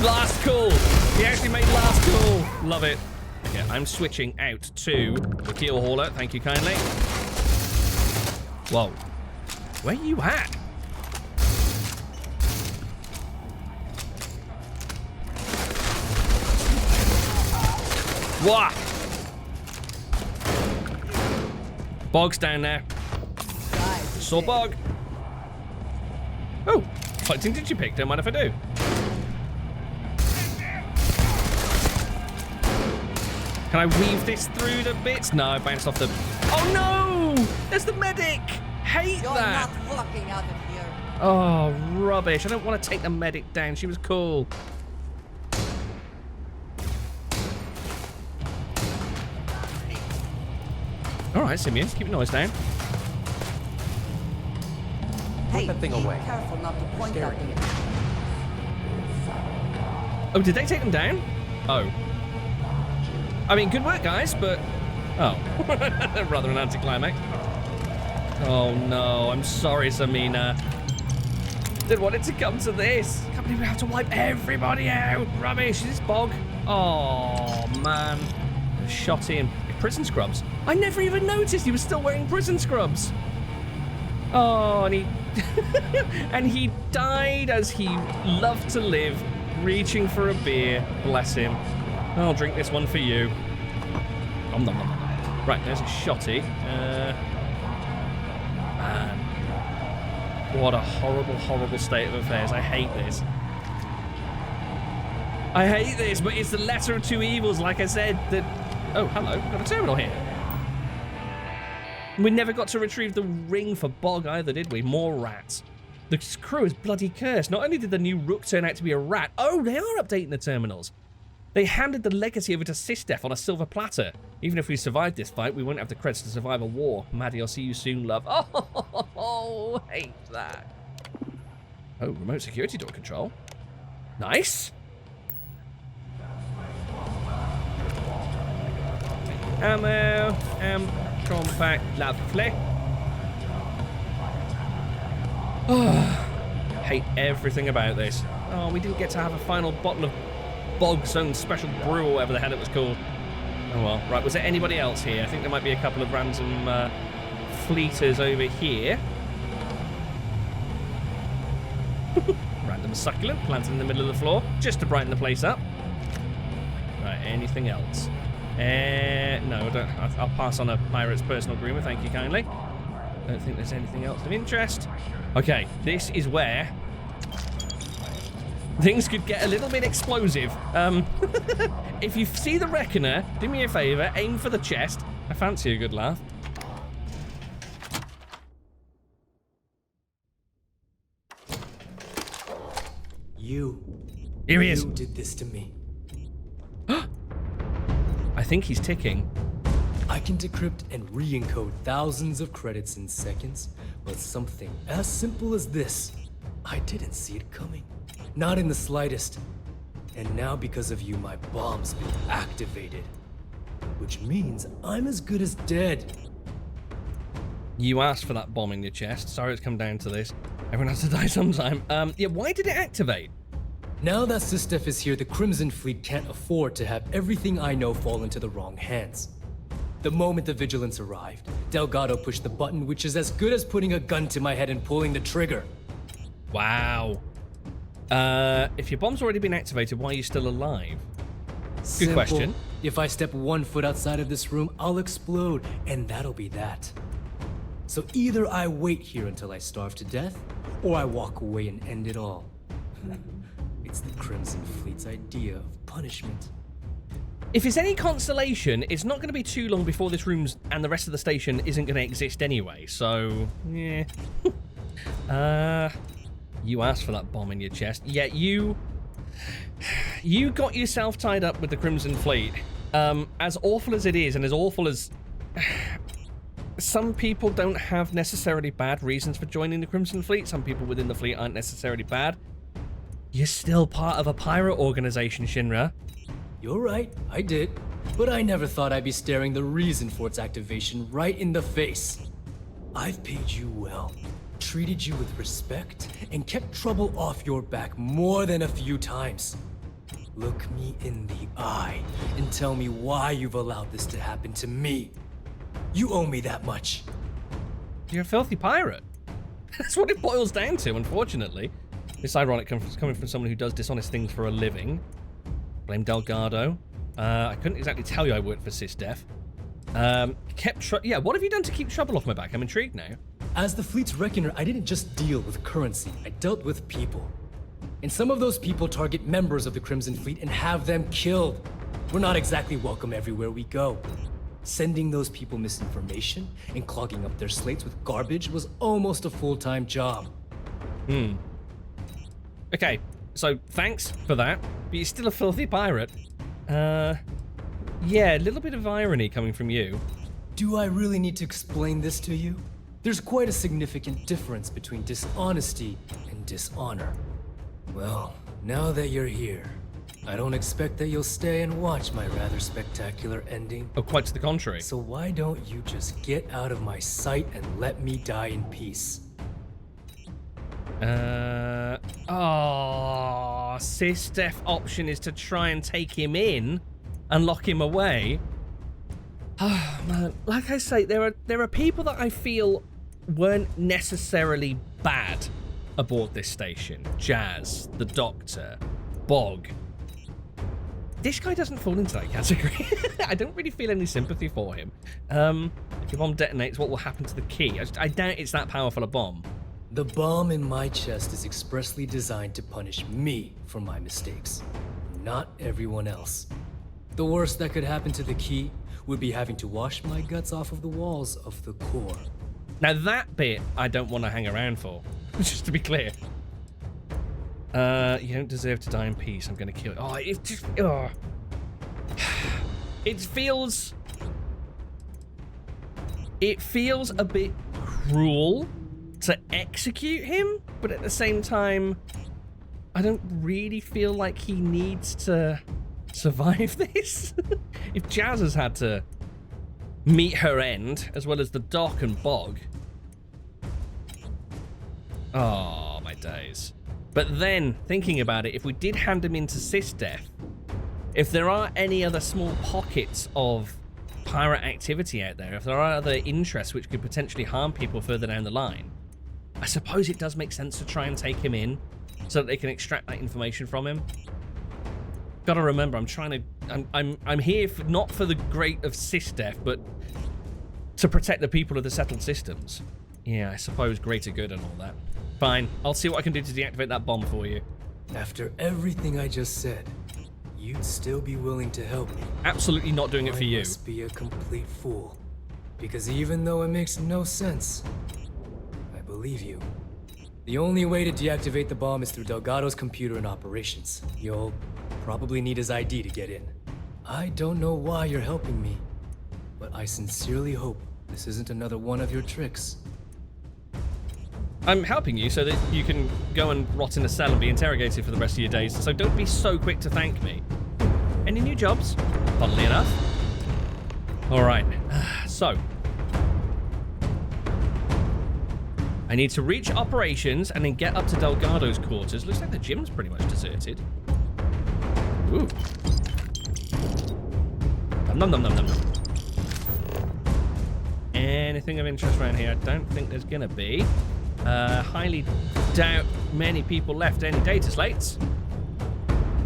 last call. He actually made last call. Love it. Okay, I'm switching out to the keel hauler. Thank you kindly. Whoa. Where are you at? What? Bog's down there. Saw Bog. Oh, fighting digipic. Don't mind if I do. Can I weave this through the bits? No, I bounced off the... Oh no! There's the medic! Hate that! You're not walking out of here. Oh, rubbish. I don't want to take the medic down. She was cool. Alright, Simeon, keep your noise down. Hey, Put that thing away. Careful not to point out the... Oh, did they take them down? Oh. I mean, good work, guys, but... Oh. Rather an anticlimax. Oh, no. I'm sorry, Samina. Didn't want it to come to this. Can't believe we have to wipe everybody out. Rubbish. Is this Bog? Oh, man. Shot in. Prison scrubs. I never even noticed he was still wearing prison scrubs. Oh, and he... and he died as he loved to live reaching for a beer. Bless him. I'll drink this one for you. Nom, nom, nom, nom. Right, there's a shotty. Man. What a horrible, horrible state of affairs. I hate this. I hate this, but it's the lesser of two evils, like I said. That. Oh, hello. Got a terminal here. We never got to retrieve the ring for Bog either, did we? More rats. The crew is bloody cursed. Not only did the new Rook turn out to be a rat, oh, they are updating the terminals. They handed the legacy over to Sysdef on a silver platter. Even if we survived this fight, we won't have the creds to survive a war. Maddie, I'll see you soon, love. Oh, hate that. Oh, remote security door control. Nice. Ammo, compact, lovely. Oh, hate everything about this. Oh, we didn't get to have a final bottle of Bog's own special brew or whatever the hell it was called. Oh well. Right, was there anybody else here? I think there might be a couple of random fleeters over here. Random succulent planted in the middle of the floor, just to brighten the place up. Right, anything else? No, I don't. I'll pass on a pirate's personal agreement, thank you kindly. I don't think there's anything else of interest. Okay, this is where things could get a little bit explosive. If you see the Reckoner, do me a favour, aim for the chest. I fancy a good laugh. Here he is. You did this to me. I think he's ticking. I can decrypt and re-encode thousands of credits in seconds, but something as simple as this, I didn't see it coming. Not in the slightest. And now because of you, my bomb's been activated. Which means I'm as good as dead. You asked for that bomb in your chest. Sorry it's come down to this. Everyone has to die sometime. Yeah, why did it activate? Now that Sysdef is here, the Crimson Fleet can't afford to have everything I know fall into the wrong hands. The moment the Vigilance arrived, Delgado pushed the button, which is as good as putting a gun to my head and pulling the trigger. Wow. If your bomb's already been activated, why are you still alive? Good question. If I step 1 foot outside of this room, I'll explode, and that'll be that. So either I wait here until I starve to death, or I walk away and end it all. It's the Crimson Fleet's idea of punishment. If it's any consolation, it's not going to be too long before this room and the rest of the station isn't going to exist anyway, so... yeah. You asked for that bomb in your chest. Yeah, you got yourself tied up with the Crimson Fleet. As awful as it is, and as awful as... some people don't have necessarily bad reasons for joining the Crimson Fleet. Some people within the fleet aren't necessarily bad. You're still part of a pirate organization, Shinra. You're right, I did. But I never thought I'd be staring the reason for its activation right in the face. I've paid you well, treated you with respect, and kept trouble off your back more than a few times. Look me in the eye and tell me why you've allowed this to happen to me. You owe me that much. You're a filthy pirate. That's what it boils down to, unfortunately. It's ironic coming from someone who does dishonest things for a living. Blame Delgado. I couldn't exactly tell you I worked for Sysdef. Yeah, what have you done to keep trouble off my back? I'm intrigued now. As the fleet's reckoner, I didn't just deal with currency. I dealt with people. And some of those people target members of the Crimson Fleet and have them killed. We're not exactly welcome everywhere we go. Sending those people misinformation and clogging up their slates with garbage was almost a full-time job. Okay, so thanks for that, but you're still a filthy pirate. Yeah, a little bit of irony coming from you. Do I really need to explain this to you? There's quite a significant difference between dishonesty and dishonor. Well, now that you're here, I don't expect that you'll stay and watch my rather spectacular ending. Oh, quite to the contrary. So why don't you just get out of my sight and let me die in peace? Sysdef option is to try and take him in and lock him away. Oh, man. Like I say, there are people that I feel weren't necessarily bad aboard this station. Jazz, the Doctor, bog. This guy doesn't fall into that category. I don't really feel any sympathy for him. If your bomb detonates, what will happen to the key? I doubt it's that powerful a bomb. The bomb in my chest is expressly designed to punish me for my mistakes, not everyone else. The worst that could happen to the key would be having to wash my guts off of the walls of the core. Now that bit, I don't want to hang around for, just to be clear. You don't deserve to die in peace. I'm going to kill you. Oh, it just... Oh. It feels a bit cruel to execute him, but at the same time, I don't really feel like he needs to survive this. If Jazz has had to meet her end, as well as the dock and bog. Oh, my days. But then, thinking about it, if we did hand him into sysdef, if there are any other small pockets of pirate activity out there, if there are other interests which could potentially harm people further down the line, I suppose it does make sense to try and take him in so that they can extract that information from him. Gotta remember, I'm here for, not for the great of sysdef, but to protect the people of the settled systems. Yeah, I suppose greater good and all that. Fine, I'll see what I can do to deactivate that bomb for you. After everything I just said, you'd still be willing to help me. Absolutely not doing it for you. I must be a complete fool. Because even though it makes no sense, I believe you. The only way to deactivate the bomb is through Delgado's computer and operations. You'll probably need his ID to get in. I don't know why you're helping me, but I sincerely hope this isn't another one of your tricks. I'm helping you so that you can go and rot in a cell and be interrogated for the rest of your days, so don't be so quick to thank me. Any new jobs? Funnily enough. Alright, so. I need to reach operations and then get up to Delgado's quarters. Looks like the gym's pretty much deserted. Ooh. Nom nom nom nom nom. Anything of interest around here? I don't think there's gonna be. Highly doubt many people left any data slates.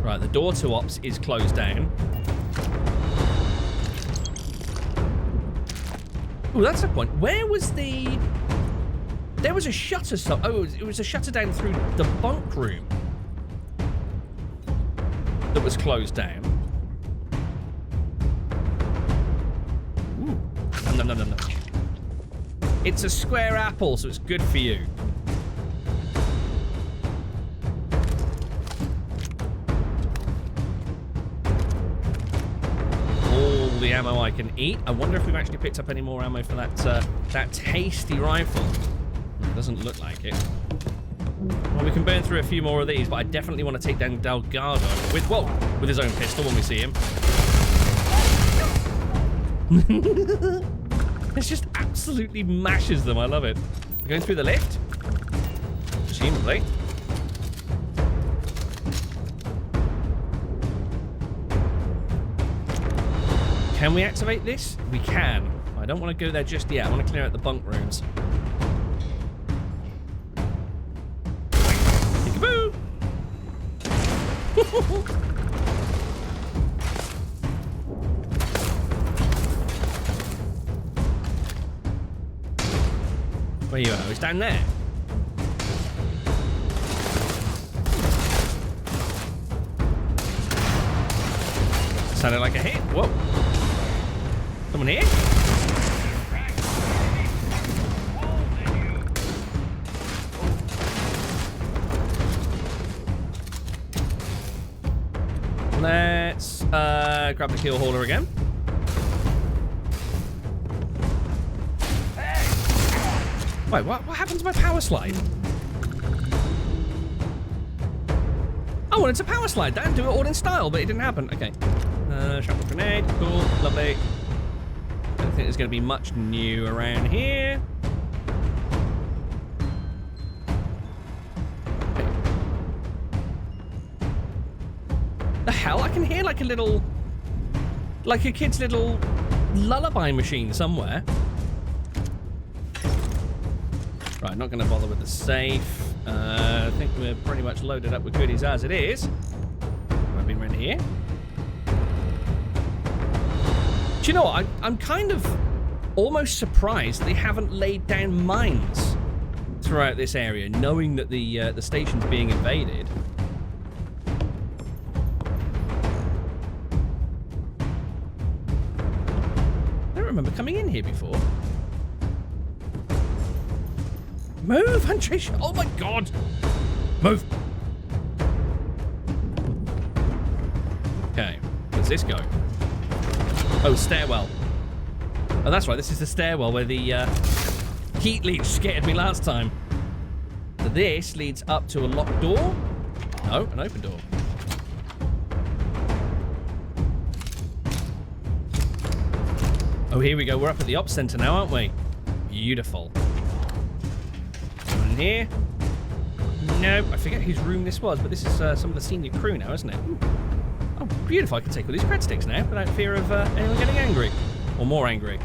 Right, the door to ops is closed down. Oh, that's the point. Where was the... There was a shutter... Oh, it was a shutter down through the bunk room that was closed down. Ooh. No, no, no, no. It's a square apple, so it's good for you. All the ammo I can eat. I wonder if we've actually picked up any more ammo for that tasty rifle. It doesn't look like it. Well, we can burn through a few more of these, but I definitely want to take down Delgado with, whoa, with his own pistol when we see him. It just absolutely mashes them. I love it. We're going through the lift? Presumably. Can we activate this? We can. I don't want to go there just yet. I want to clear out the bunk rooms. Peekaboo! Where are you at? He's down there. Sounded like a hit. Whoa. Someone here? Let's grab the keel hauler again. Wait, what happened to my power slide? I wanted to power slide that and do it all in style, but it didn't happen. Okay. Shrapnel grenade. Cool. Lovely. I don't think there's going to be much new around here. Okay. The hell? I can hear like a little... like a kid's little lullaby machine somewhere. Right, not going to bother with the safe. I think we're pretty much loaded up with goodies as it is. here. Do you know what? I'm kind of almost surprised that they haven't laid down mines throughout this area, knowing that the station's being invaded. I don't remember coming in here before. Move, Huntrish! Oh my god! Move! Okay, where's this go? Oh, stairwell. Oh, that's right, this is the stairwell where the heat leech scared me last time. So this leads up to a locked door? No, an open door. Oh, here we go, we're up at the ops center now, aren't we? Beautiful. In here. Nope, I forget whose room this was, but this is some of the senior crew now, isn't it? Ooh. Oh, beautiful. I can take all these cred sticks now without fear of anyone getting angry. Or more angry.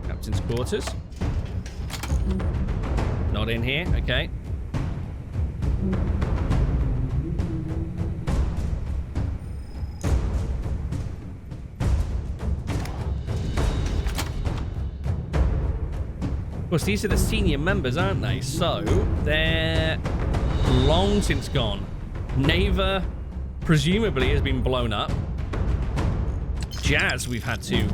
Captain's quarters. Not in here, okay. Of course, these are the senior members, aren't they? So, they're long since gone. Neva, presumably, has been blown up. Jazz, we've had to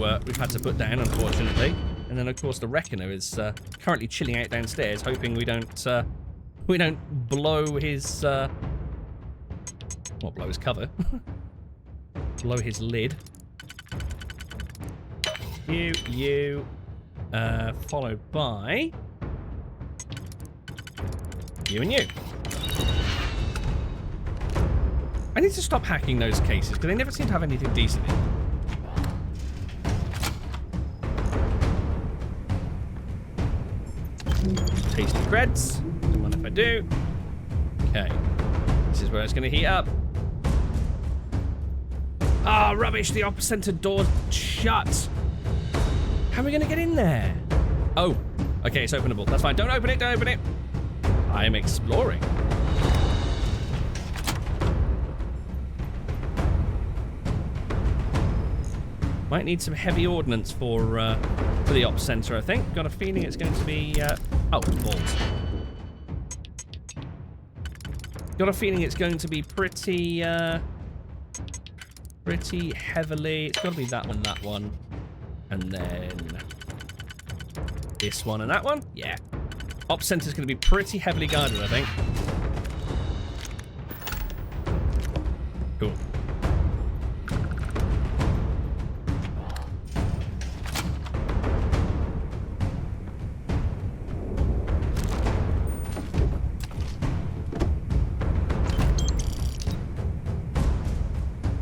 put down, unfortunately. And then, of course, the Reckoner is currently chilling out downstairs, hoping we don't blow his not blow his cover, blow his lid. You. Followed by you and you. I need to stop hacking those cases because they never seem to have anything decent in. Tasty creds. Don't mind if I do. Okay. This is where it's going to heat up. Ah, rubbish. The op center door's shut. How are we going to get in there? Oh, okay, it's openable. That's fine. Don't open it, don't open it. I am exploring. Might need some heavy ordnance for the ops center, I think. Got a feeling it's going to be... oh, balls. Got a feeling it's going to be pretty heavily... It's got to be that one. And then this one and that one. Yeah. Op center's going to be pretty heavily guarded, I think. Cool.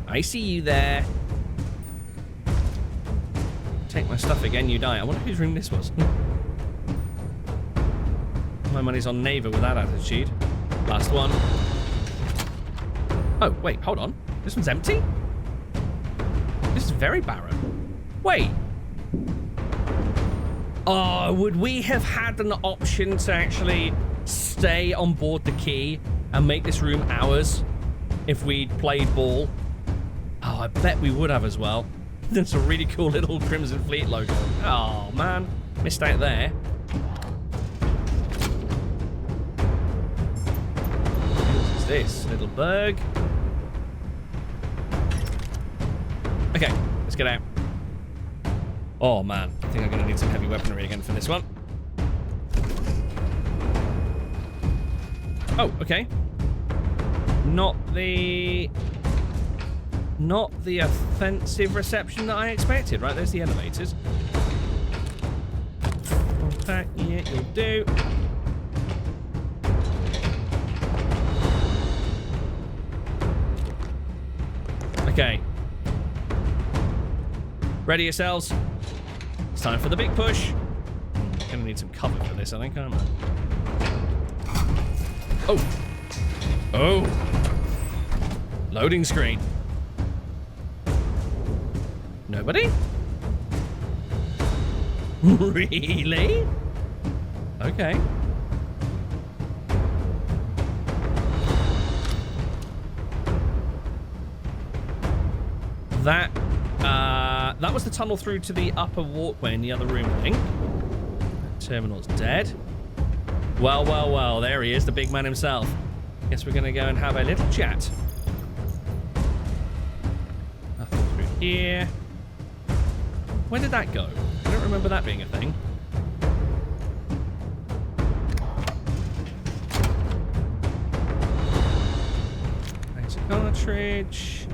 I see you there. Take my stuff again, you die. I wonder whose room this was. My money's on Neva with that attitude. Last one. Oh, wait, hold on. This one's empty? This is very barren. Wait. Oh, would we have had an option to actually stay on board the Key and make this room ours if we'd played ball? Oh, I bet we would have as well. That's a really cool little Crimson Fleet logo. Oh, man. Missed out there. What is this? Little berg. Okay, let's get out. Oh, man. I think I'm going to need some heavy weaponry again for this one. Oh, okay. Not the offensive reception that I expected. Right, there's the elevators. Contact, yeah, you'll do. Okay. Ready yourselves. It's time for the big push. Gonna need some cover for this, I think, aren't I? Oh. Oh. Loading screen. Nobody? Really? Okay. That was the tunnel through to the upper walkway in the other room, I think. Terminal's dead. Well, well, well, there he is, the big man himself. Guess we're gonna go and have a little chat. Nothing through here. Where did that go? I don't remember that being a thing. There's a cartridge.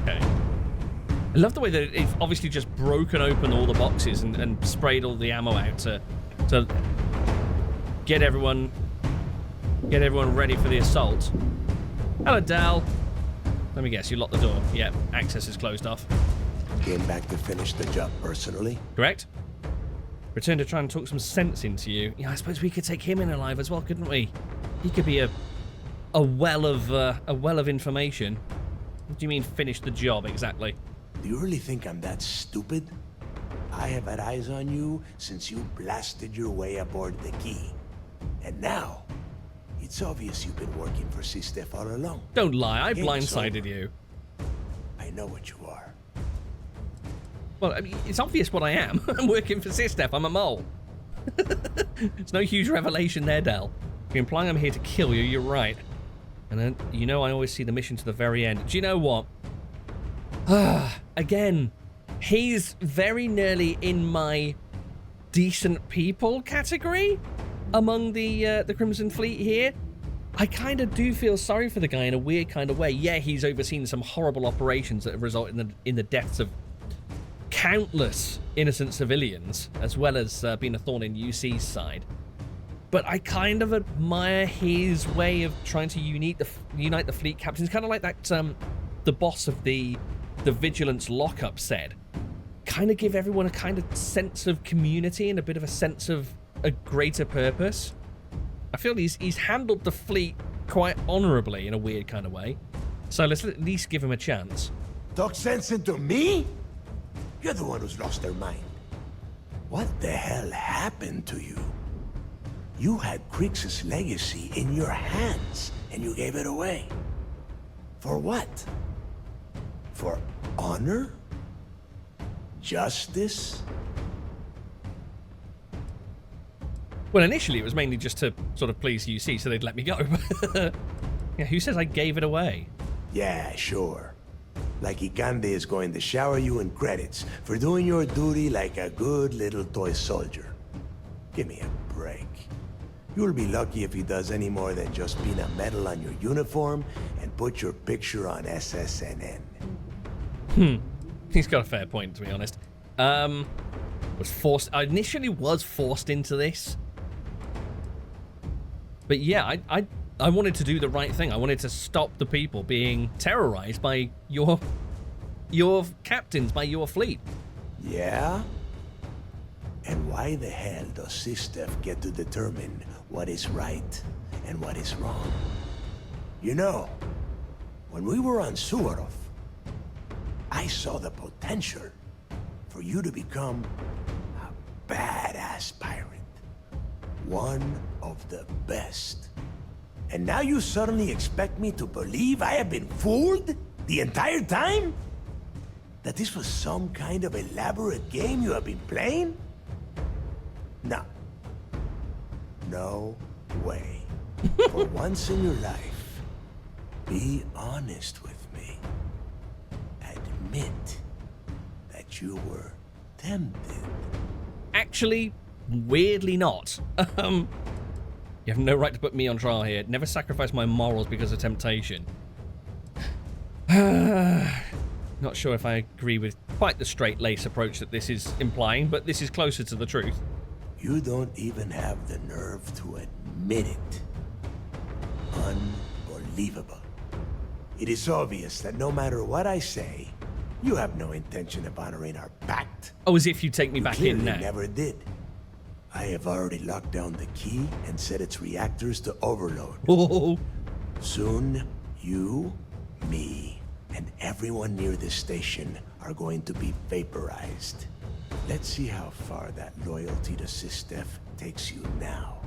Okay. I love the way that it's obviously just broken open all the boxes and sprayed all the ammo out to get everyone ready for the assault. Hello, Dal. Let me guess, you locked the door. Yep, access is closed off. Came back to finish the job personally? Correct. Returned to try and talk some sense into you. Yeah, I suppose we could take him in alive as well, couldn't we? He could be a well of information. What do you mean finish the job exactly? Do you really think I'm that stupid? I have had eyes on you since you blasted your way aboard the Key. And now, it's obvious you've been working for Sistef all along. Don't lie, I blindsided you. I know what you are. Well, I mean, it's obvious what I am. I'm working for Sistef, I'm a mole. It's no huge revelation there, Del. If you're implying I'm here to kill you, you're right. And then, you know I always see the mission to the very end. Do you know what? Again, he's very nearly in my decent people category among the Crimson Fleet here. I kind of do feel sorry for the guy in a weird kind of way. Yeah, he's overseen some horrible operations that have resulted in the deaths of countless innocent civilians, as well as being a thorn in UC's side. But I kind of admire his way of trying to unite the fleet captains, kind of like that the boss of the Vigilance lockup said. Kind of give everyone a kind of sense of community and a bit of a sense of a greater purpose. I feel he's handled the fleet quite honorably in a weird kind of way. So let's at least give him a chance. Talk sense into me? You're the one who's lost their mind. What the hell happened to you? You had Crix's legacy in your hands, and you gave it away. For what? For honor? Justice? Well, initially it was mainly just to sort of please UC so they'd let me go. Yeah, who says I gave it away? Yeah, sure. Like Ikande is going to shower you in credits for doing your duty like a good little toy soldier. Give me a break. You'll be lucky if he does any more than just pin a medal on your uniform and put your picture on SSNN. He's got a fair point, to be honest. I initially was forced into this. But yeah, I wanted to do the right thing. I wanted to stop the people being terrorized by your captains, by your fleet. Yeah? And why the hell does Sistef get to determine what is right and what is wrong? You know, when we were on Suvorov, I saw the potential for you to become a badass pirate. One of the best. And now you suddenly expect me to believe I have been fooled the entire time? That this was some kind of elaborate game you have been playing? No. No way. For once in your life, be honest with me. Admit that you were tempted. Actually, weirdly not. You have no right to put me on trial here. Never sacrifice my morals because of temptation. Not sure if I agree with quite the straight-lace approach that this is implying, but this is closer to the truth. You don't even have the nerve to admit it. Unbelievable. It is obvious that no matter what I say, you have no intention of honoring our pact. Oh, as if you take me back in now. You never did. I have already locked down the key and set its reactors to overload. Oh. Soon, you, me, and everyone near this station are going to be vaporized. Let's see how far that loyalty to Sistef takes you now.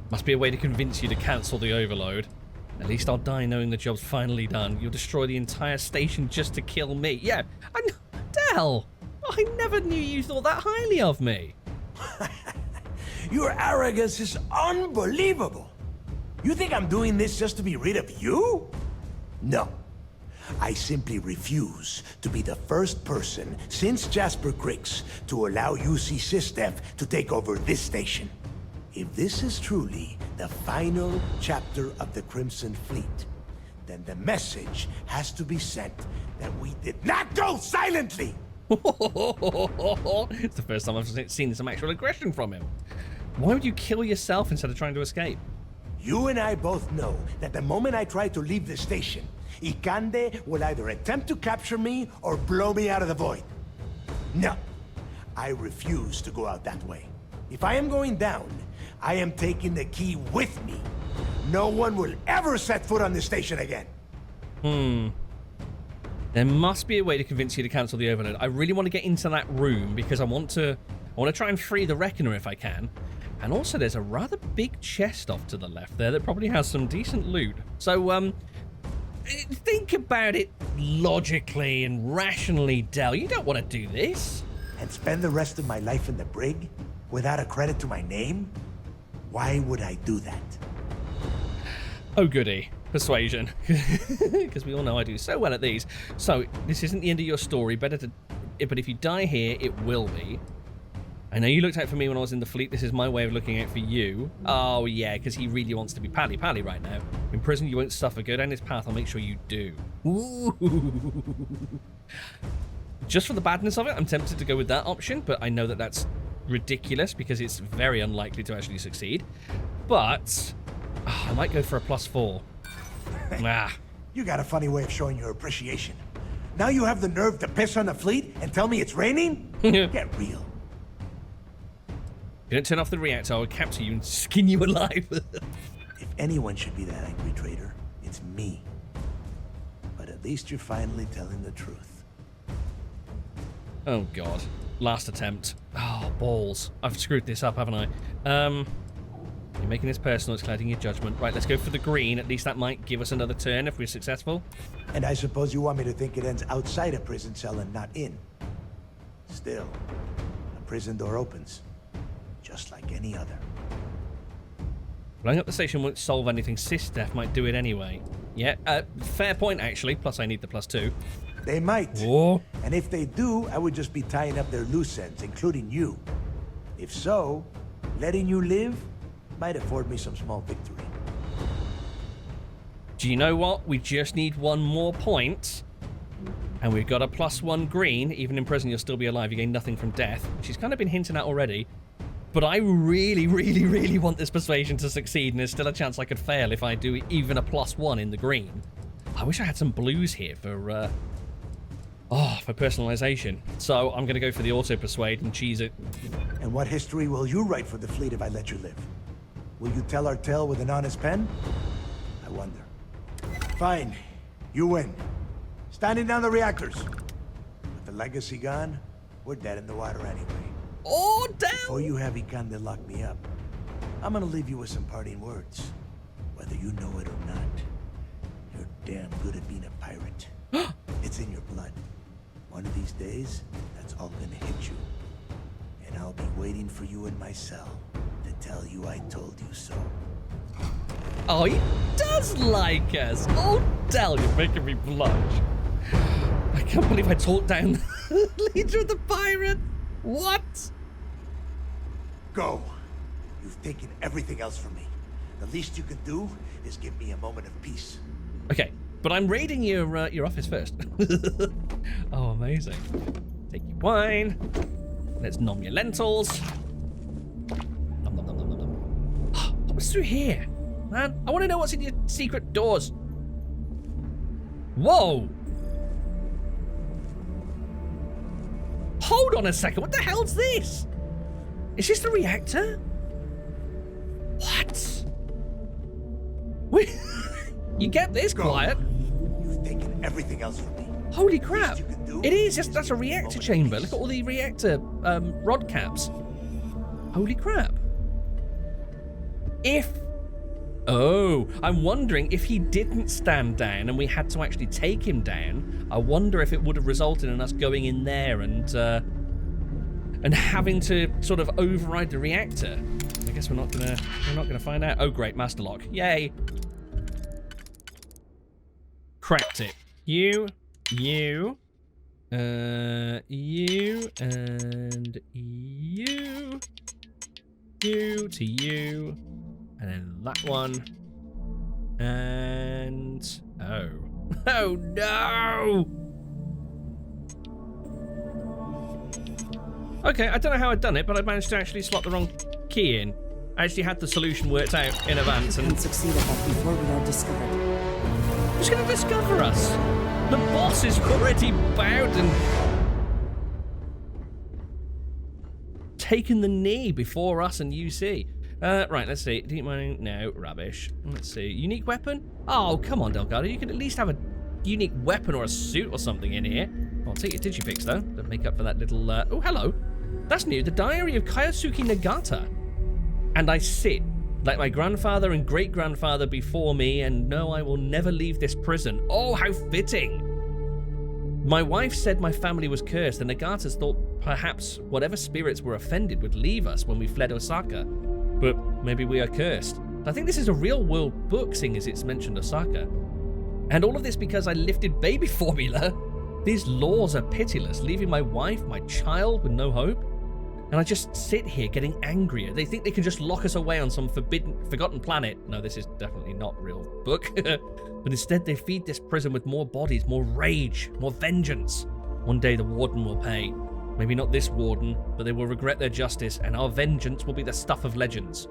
Must be a way to convince you to cancel the overload. At least I'll die knowing the job's finally done. You'll destroy the entire station just to kill me. Yeah, Del! I never knew you thought that highly of me. Your arrogance is unbelievable. You think I'm doing this just to be rid of you? No. I simply refuse to be the first person since Jasper Griggs to allow UC Sistef to take over this station. If this is truly the final chapter of the Crimson Fleet, then the message has to be sent that we did not go silently! It's the first time I've seen some actual aggression from him. Why would you kill yourself instead of trying to escape? You and I both know that the moment I try to leave the station, Ikande will either attempt to capture me or blow me out of the void. No, I refuse to go out that way. If I am going down, I am taking the key with me. No one will ever set foot on this station again. There must be a way to convince you to cancel the overload. I really want to get into that room because I want to try and free the Reckoner if I can. And also there's a rather big chest off to the left there that probably has some decent loot. So think about it logically and rationally, Del. You don't want to do this. And spend the rest of my life in the brig without a credit to my name? Why would I do that? Oh goody. Persuasion. Because we all know I do so well at these. So this isn't the end of your story. But if you die here, it will be. I know you looked out for me when I was in the fleet. This is my way of looking out for you. Oh, yeah, because he really wants to be pally-pally right now. In prison, you won't suffer. Go down this path. I'll make sure you do. Ooh. Just for the badness of it, I'm tempted to go with that option, but I know that that's ridiculous because it's very unlikely to actually succeed. But I might go for a +4. You got a funny way of showing your appreciation. Now you have the nerve to piss on the fleet and tell me it's raining? Get real. If you don't turn off the reactor, I'll capture you and skin you alive. If anyone should be that angry traitor, it's me. But at least you're finally telling the truth. Oh, God. Last attempt. Oh, balls. I've screwed this up, haven't I? You're making this personal. It's clouding your judgment. Right, let's go for the green. At least that might give us another turn if we're successful. And I suppose you want me to think it ends outside a prison cell and not in. Still, a prison door opens. Just like any other. Blowing up the station won't solve anything. Sistef might do it anyway. Yeah, fair point, actually. Plus, I need the +2. They might. Whoa. And if they do, I would just be tying up their loose ends, including you. If so, letting you live might afford me some small victory. Do you know what? We just need one more point. And we've got a +1 green. Even in prison, you'll still be alive. You gain nothing from death. She's kind of been hinting at already. But I really, really, really want this persuasion to succeed, and there's still a chance I could fail if I do even a +1 in the green. I wish I had some blues here for personalization. So I'm going to go for the auto-persuade and cheese it. And what history will you write for the fleet if I let you live? Will you tell our tale with an honest pen? I wonder. Fine. You win. Standing down the reactors. With the legacy gone, we're dead in the water anyway. Oh, damn! Before you have Ikande lock me up, I'm gonna leave you with some parting words. Whether you know it or not, you're damn good at being a pirate. It's in your blood. One of these days, that's all gonna hit you. And I'll be waiting for you in my cell to tell you I told you so. Oh, he does like us. Oh, Del, you're making me blush. I can't believe I talked down the leader of the pirate. What? Go. You've taken everything else from me. The least you can do is give me a moment of peace. Okay, but I'm raiding your office first. Oh, amazing. Take your wine. Let's nom your lentils. Nom, nom, nom, nom, nom, nom. What's through here? Man, I want to know what's in your secret doors. Whoa! Hold on a second, what the hell's this? Is this the reactor? What? Wait, you kept this quiet. You've taken everything else from me. Holy crap! It is! That's a reactor chamber. Look at all the reactor rod caps. Holy crap. Oh, I'm wondering if he didn't stand down and we had to actually take him down, I wonder if it would have resulted in us going in there and having to sort of override the reactor. I guess we're not gonna find out. Oh great, master lock. Yay. Cracked it. You, and you to you. And then that one. And... oh. Oh no! Okay, I don't know how I'd done it, but I managed to actually slot the wrong key in. I actually had the solution worked out in advance and... You can succeed at that before we are discovered. Who's gonna discover us? The boss is already bowed and... taken the knee before us and UC. Right, let's see. Deep mining, no, rubbish. Let's see. Unique weapon? Oh, come on, Delgado. You could at least have a unique weapon or a suit or something in here. I'll take your digipix, though, to make up for that little... oh, hello. That's new. The Diary of Kayosuke Nagata. And I sit, like my grandfather and great-grandfather before me, and no, I will never leave this prison. Oh, how fitting. My wife said my family was cursed, and Nagatas thought perhaps whatever spirits were offended would leave us when we fled Osaka. But maybe we are cursed. I think this is a real-world book, seeing as it's mentioned Osaka. And all of this because I lifted baby formula. These laws are pitiless, leaving my wife, my child, with no hope. And I just sit here getting angrier. They think they can just lock us away on some forgotten planet. No, this is definitely not a real book. But instead they feed this prison with more bodies, more rage, more vengeance. One day the warden will pay. Maybe not this warden, but they will regret their justice, and our vengeance will be the stuff of legends.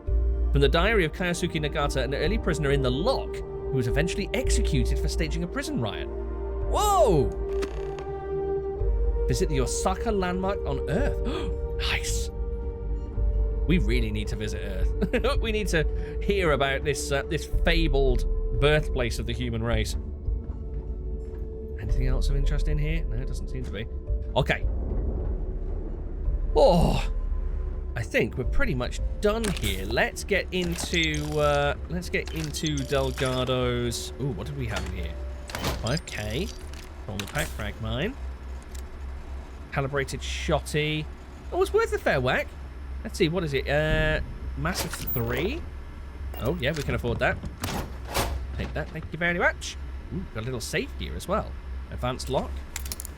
From the Diary of Kayosuke Nagata, an early prisoner in the lock, who was eventually executed for staging a prison riot. Whoa! Visit the Osaka landmark on Earth. Nice. We really need to visit Earth. We need to hear about this this fabled birthplace of the human race. Anything else of interest in here? No, it doesn't seem to be. Okay. Oh, I think we're pretty much done here. Let's get into Delgado's. Ooh, what did we have in here? 5K. Normal pack frag mine. Calibrated shotty. Oh, it's worth a fair whack. Let's see, what is it? Massive 3. Oh yeah, we can afford that. Take that, thank you very much. Ooh, got a little safe here as well. Advanced lock.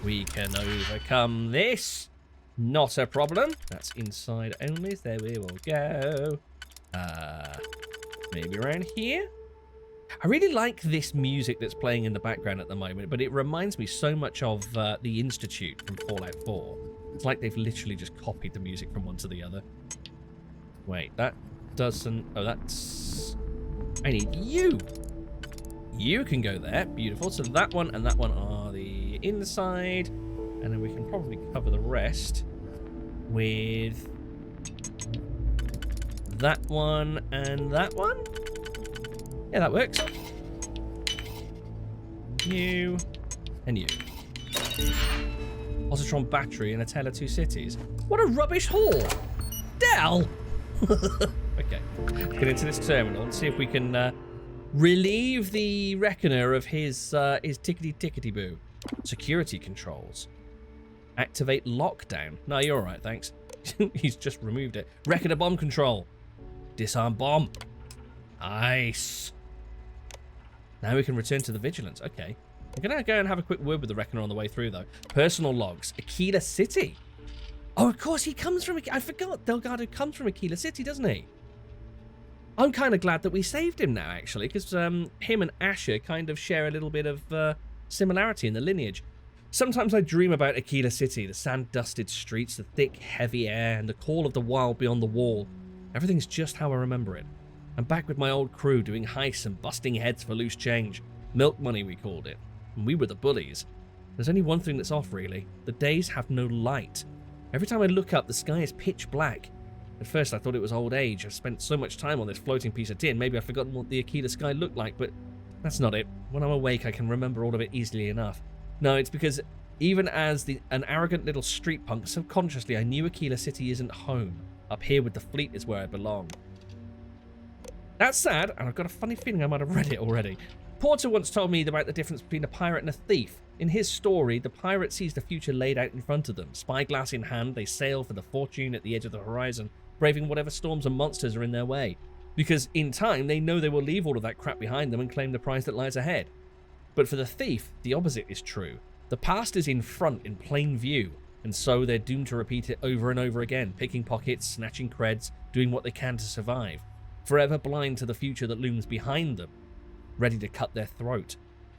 We can overcome this. Not a problem. That's inside only. There we will go. Maybe around here. I really like this music that's playing in the background at the moment, but it reminds me so much of the Institute from Fallout 4. It's like they've literally just copied the music from one to the other. Wait, that doesn't... oh, that's... I need you. You can go there. Beautiful. So that one and that one are the inside. And then we can probably cover the rest with that one and that one. Yeah, that works. You and you. Positron battery and a Tale of Two Cities. What a rubbish haul! Del! Okay, get into this terminal and see if we can relieve the Reckoner of his tickety-tickety-boo. Security controls. Activate lockdown. No, you're alright, thanks. He's just removed it. Reckoner bomb control. Disarm bomb. Nice. Now we can return to the Vigilance. Okay. I'm going to go and have a quick word with the Reckoner on the way through, though. Personal logs. Aquila City. Oh, of course, he comes from... I forgot Delgado comes from Aquila City, doesn't he? I'm kind of glad that we saved him now, actually, because him and Asher kind of share a little bit of similarity in the lineage. Sometimes I dream about Aquila City, the sand-dusted streets, the thick, heavy air, and the call of the wild beyond the wall. Everything's just how I remember it. I'm back with my old crew doing heists and busting heads for loose change. Milk money, we called it. And we were the bullies. There's only one thing that's off, really. The days have no light. Every time I look up, the sky is pitch black. At first, I thought it was old age. I've spent so much time on this floating piece of tin, maybe I've forgotten what the Aquila sky looked like, but that's not it. When I'm awake, I can remember all of it easily enough. No, it's because even as an arrogant little street punk, subconsciously I knew Aquila City isn't home. Up here with the fleet is where I belong. That's sad, and I've got a funny feeling I might have read it already. Porter once told me about the difference between a pirate and a thief. In his story, the pirate sees the future laid out in front of them. Spyglass in hand, they sail for the fortune at the edge of the horizon, braving whatever storms and monsters are in their way. Because in time, they know they will leave all of that crap behind them and claim the prize that lies ahead. But for the thief, the opposite is true. The past is in front, in plain view, and so they're doomed to repeat it over and over again, picking pockets, snatching creds, doing what they can to survive, forever blind to the future that looms behind them, ready to cut their throat.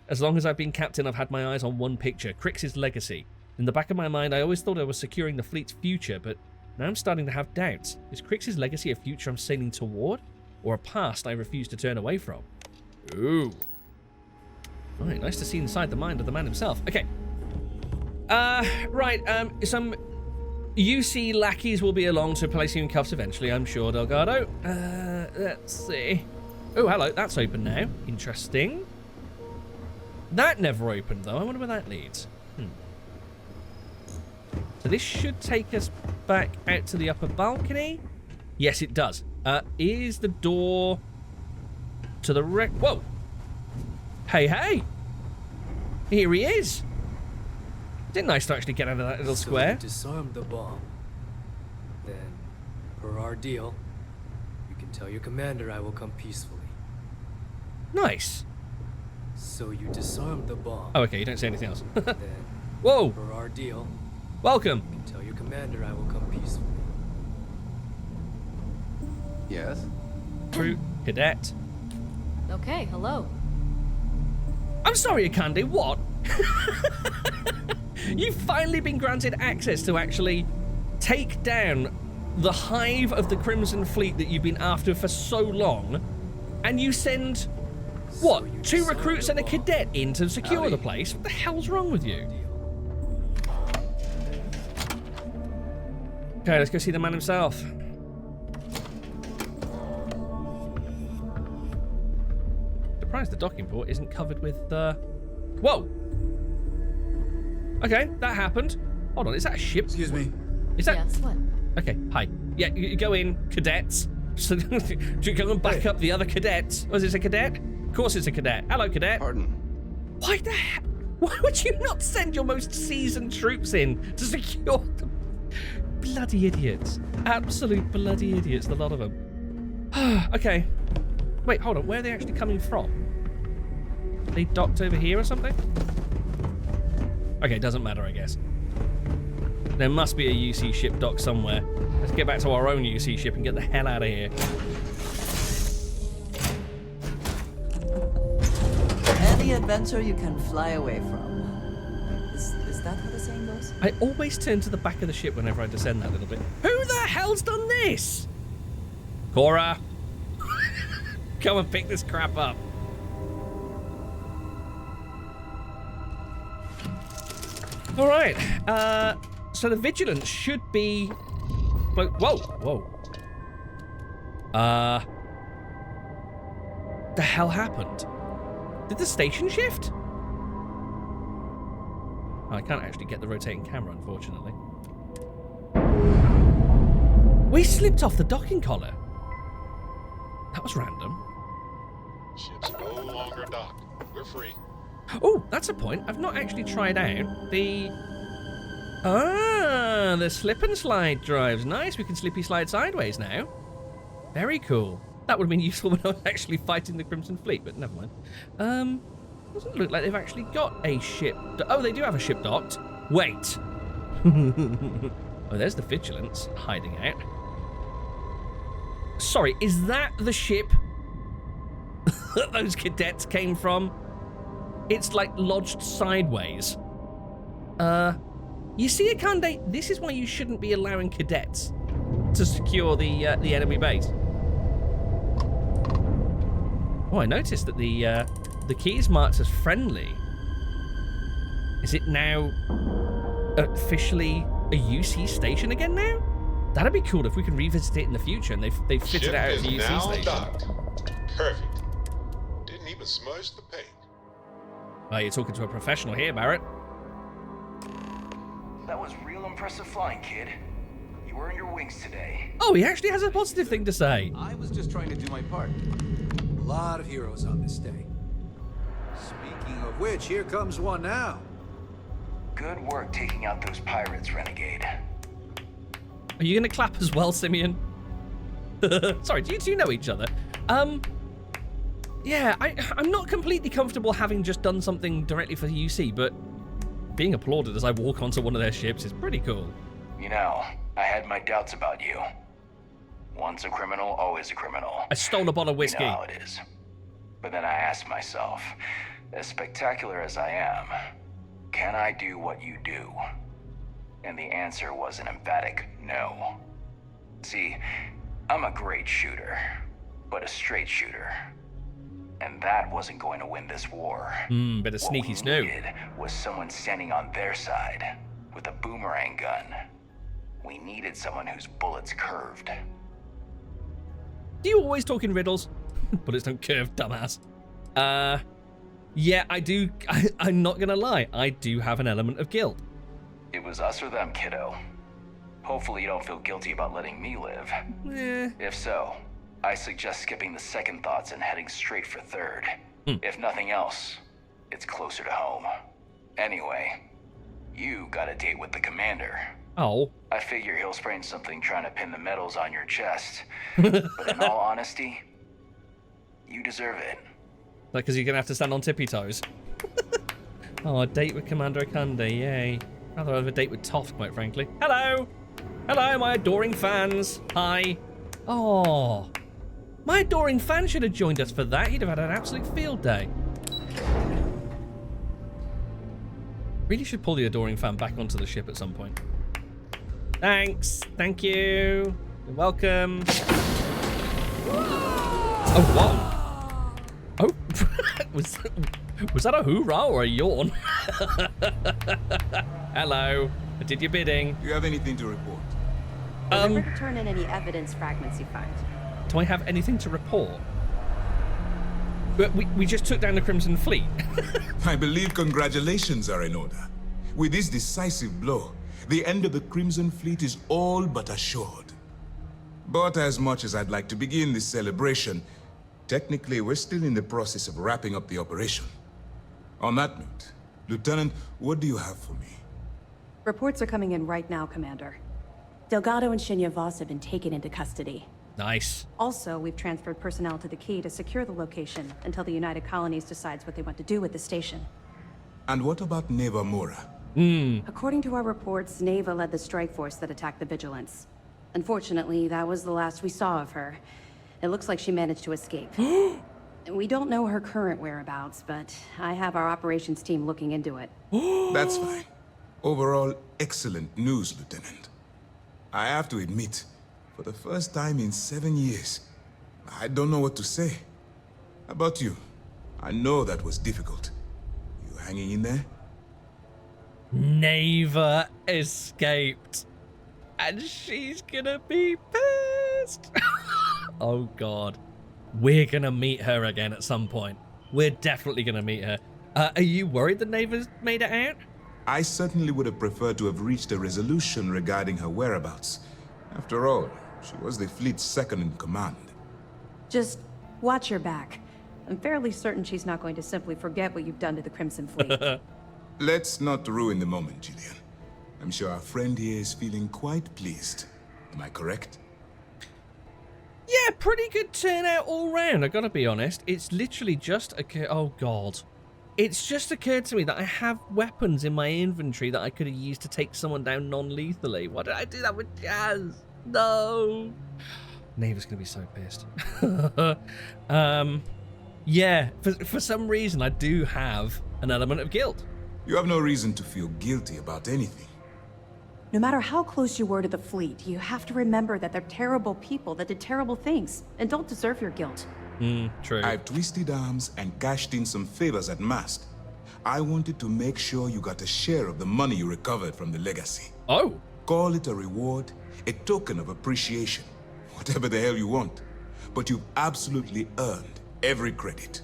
As long as I've been captain, I've had my eyes on one picture, Crix's legacy. In the back of my mind, I always thought I was securing the fleet's future, but now I'm starting to have doubts. Is Crix's legacy a future I'm sailing toward, or a past I refuse to turn away from? Ooh. Right, nice to see inside the mind of the man himself. Okay. Some UC lackeys will be along to place you in cuffs eventually, I'm sure, Delgado. Let's see. Oh, hello, that's open now. Interesting. That never opened, though. I wonder where that leads. So this should take us back out to the upper balcony. Yes, it does. Is the door to the whoa! Hey, hey! Here he is. Isn't it nice to actually get out of that little square? You disarmed the bomb. Then, per our deal, you can tell your commander I will come peacefully. Nice. So you disarmed the bomb. Oh, okay. You don't say anything else. Then, whoa! per our deal, welcome. you can tell your commander I will come peacefully. Yes? True cadet. Okay, hello. I'm sorry, Ikande, what? You've finally been granted access to actually take down the hive of the Crimson Fleet that you've been after for so long, and you send, what, 2 recruits and a cadet in to secure the place? What the hell's wrong with you? Okay, let's go see the man himself. Surprised the docking port isn't covered with, whoa! Okay, that happened. Hold on, is that a ship? Excuse me. Is that... Yes, what? Okay, hi. Yeah, you go in, cadets. So, do you go and back up the other cadets? Was it a cadet? Of course it's a cadet. Hello, cadet. Pardon? Why the heck? Why would you not send your most seasoned troops in to secure them? Bloody idiots. Absolute bloody idiots, the lot of them. Okay. Wait, hold on. Where are they actually coming from? Are they docked over here or something? Okay, doesn't matter, I guess. There must be a UC ship docked somewhere. Let's get back to our own UC ship and get the hell out of here. Any adventure you can fly away from. Is that how the saying goes? I always turn to the back of the ship whenever I descend that little bit. Who the hell's done this? Cora. Come and pick this crap up. All right. So the Vigilance should be... Whoa, whoa. The hell happened? Did the station shift? Oh, I can't actually get the rotating camera, unfortunately. We slipped off the docking collar. That was random. Ship's no longer docked. We're free. Oh, that's a point. I've not actually tried out the... Ah, the slip and slide drives. Nice, we can slippy slide sideways now. Very cool. That would have been useful when I was actually fighting the Crimson Fleet, but never mind. Doesn't look like they've actually got a ship. Oh, they do have a ship docked. Wait. Oh, there's the Vigilance hiding out. Sorry, is that the ship that those cadets came from? It's like lodged sideways. You see, Ikande, this is why you shouldn't be allowing cadets to secure the enemy base. Oh, I noticed that the key is marked as friendly. Is it now officially a UC station again now? That'd be cool if we can revisit it in the future and they fit it out as a UC station. Docked. Perfect. Didn't even smudge the paint. Oh, you're talking to a professional here, Barrett. that was real impressive flying, kid. You earned your wings today. Oh, he actually has a positive thing to say. I was just trying to do my part. A lot of heroes on this day. Speaking of which, here comes one now. Good work taking out those pirates, Renegade. Are you going to clap as well, Simeon? Sorry, do you two know each other? Yeah, I'm not completely comfortable having just done something directly for UC, but being applauded as I walk onto one of their ships is pretty cool. You know, I had my doubts about you. Once a criminal, always a criminal. I stole a bottle of whiskey. You know how it is. But then I asked myself, as spectacular as I am, can I do what you do? And the answer was an emphatic no. See, I'm a great shooter, but a straight shooter. And that wasn't going to win this war. Bit of sneaky snow. What we needed was someone standing on their side with a boomerang gun. We needed someone whose bullets curved. Do you always talk in riddles? Bullets don't curve, dumbass. Yeah, I do. I'm not gonna lie. I do have an element of guilt. It was us or them, kiddo. Hopefully you don't feel guilty about letting me live. If so, I suggest skipping the second thoughts and heading straight for third. If nothing else, it's closer to home. Anyway, you got a date with the commander. Oh. I figure he'll sprain something trying to pin the medals on your chest. But in all honesty, you deserve it. Like, because you're going to have to stand on tippy toes. Oh, a date with Commander Ikande, yay. Rather have a date with Toft, quite frankly. Hello! Hello, my adoring fans. Hi. Oh. My adoring fan should have joined us for that. He'd have had an absolute field day. Really should pull the adoring fan back onto the ship at some point. Thanks. Thank you. You're welcome. Oh, whoa. Oh. was that a hoorah or a yawn? Hello. I did your bidding. Do you have anything to report? Remember to turn in any evidence fragments you find. Do I have anything to report? But we just took down the Crimson Fleet. I believe congratulations are in order. With this decisive blow, the end of the Crimson Fleet is all but assured. But as much as I'd like to begin this celebration, technically we're still in the process of wrapping up the operation. On that note, Lieutenant, what do you have for me? Reports are coming in right now, Commander. Delgado and Shinya Voss have been taken into custody. Nice. Also, we've transferred personnel to the Key to secure the location until the United Colonies decides what they want to do with the station. And what about Neva Mora? According to our reports, Neva led the strike force that attacked the Vigilance. Unfortunately, that was the last we saw of her. It looks like she managed to escape. We don't know her current whereabouts, but I have our operations team looking into it. That's fine. Overall, excellent news, Lieutenant. I have to admit, for the first time in 7 years, I don't know what to say. How about you? I know that was difficult. You hanging in there? Neva escaped. And she's gonna be pissed. Oh, God. We're gonna meet her again at some point. We're definitely gonna meet her. Are you worried that Neva's made it out? I certainly would have preferred to have reached a resolution regarding her whereabouts. After all, she was the fleet's second in command. Just watch your back. I'm fairly certain she's not going to simply forget what you've done to the Crimson Fleet. Let's not ruin the moment, Jillian. I'm sure our friend here is feeling quite pleased. Am I correct? Yeah, pretty good turnout all round, I gotta be honest. It's literally just oh, God. It's just occurred to me that I have weapons in my inventory that I could have used to take someone down non-lethally. Why did I do that with Jazz? No. Neva's gonna be so pissed. Yeah, for some reason I do have an element of guilt. You have no reason to feel guilty about anything. No matter how close you were to the fleet, you have to remember that they're terrible people that did terrible things and don't deserve your guilt. True. I've twisted arms and cashed in some favors at Mast. I wanted to make sure you got a share of the money you recovered from the legacy. Oh. Call it a reward, a token of appreciation, whatever the hell you want. But you've absolutely earned every credit.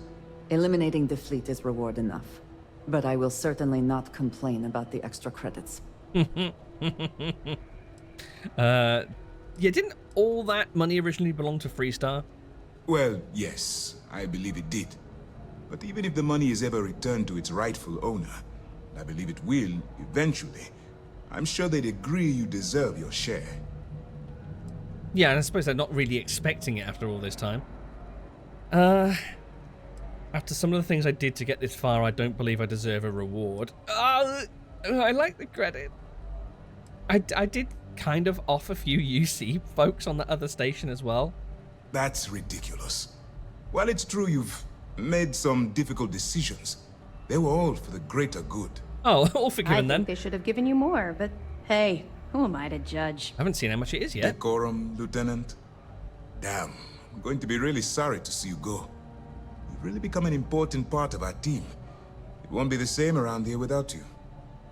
Eliminating the fleet is reward enough. But I will certainly not complain about the extra credits. Yeah, didn't all that money originally belong to Freestar? Well, yes, I believe it did. But even if the money is ever returned to its rightful owner, and I believe it will, eventually, I'm sure they'd agree you deserve your share. Yeah, and I suppose they're not really expecting it after all this time. After some of the things I did to get this far, I don't believe I deserve a reward. I like the credit. I did kind of off a few UC folks on the other station as well. That's ridiculous. While it's true you've made some difficult decisions, they were all for the greater good. Oh, all forgiven then. I think they should have given you more, but hey, who am I to judge? I haven't seen how much it is yet. Decorum, Lieutenant. Damn, I'm going to be really sorry to see you go. You've really become an important part of our team. It won't be the same around here without you.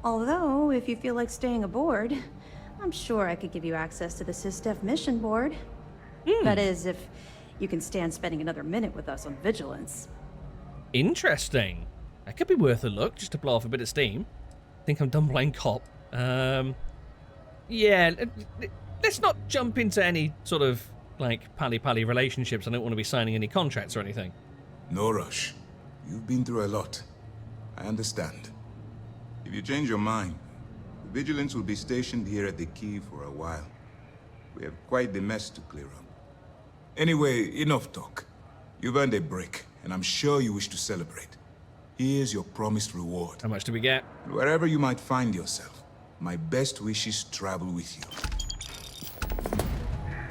Although, if you feel like staying aboard, I'm sure I could give you access to the SysDef mission board. That is, if you can stand spending another minute with us on Vigilance. Interesting. That could be worth a look, just to blow off a bit of steam. Think I'm done playing cop. Yeah, let's not jump into any sort of, like, pally-pally relationships. I don't want to be signing any contracts or anything. No rush. You've been through a lot. I understand. If you change your mind, the Vigilance will be stationed here at the Key for a while. We have quite the mess to clear up. Anyway, enough talk. You've earned a break, and I'm sure you wish to celebrate. Here's your promised reward. How much do we get? Wherever you might find yourself, my best wishes travel with you.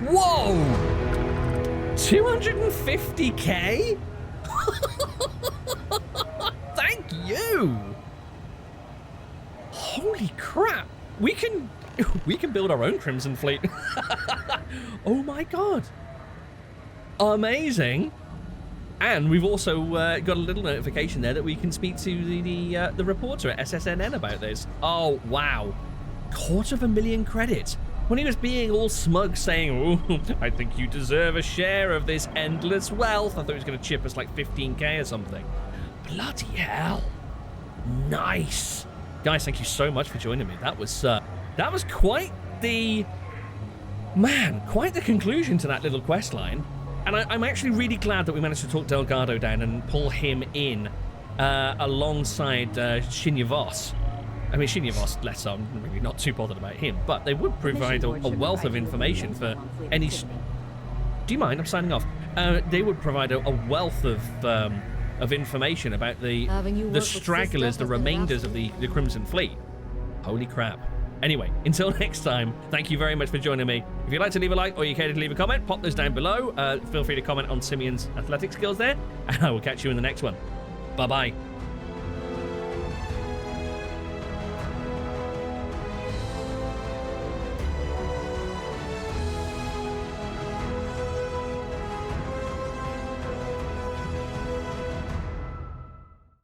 Whoa! 250k? Thank you! Holy crap! We can build our own Crimson Fleet. Oh my god! Amazing! And we've also got a little notification there that we can speak to the reporter at SSNN about this. Oh wow! 250,000 credits. When he was being all smug saying, "Oh, I think you deserve a share of this endless wealth," I thought he was going to chip us like 15k or something. Bloody hell! Nice, guys. Thank you so much for joining me. That was quite the conclusion to that little quest line. And I'm actually really glad that we managed to talk Delgado down and pull him in alongside Shinya Voss. I mean, Shinya Voss, less I'm really not too bothered about him, but they would provide a wealth of information for any... Do you mind? I'm signing off. They would provide a wealth of information about the stragglers, the remainders of the Crimson Fleet. Holy crap. Anyway, until next time, thank you very much for joining me. If you'd like to leave a like or you care to leave a comment, pop those down below. Feel free to comment on Simeon's athletic skills there, and I will catch you in the next one. Bye-bye.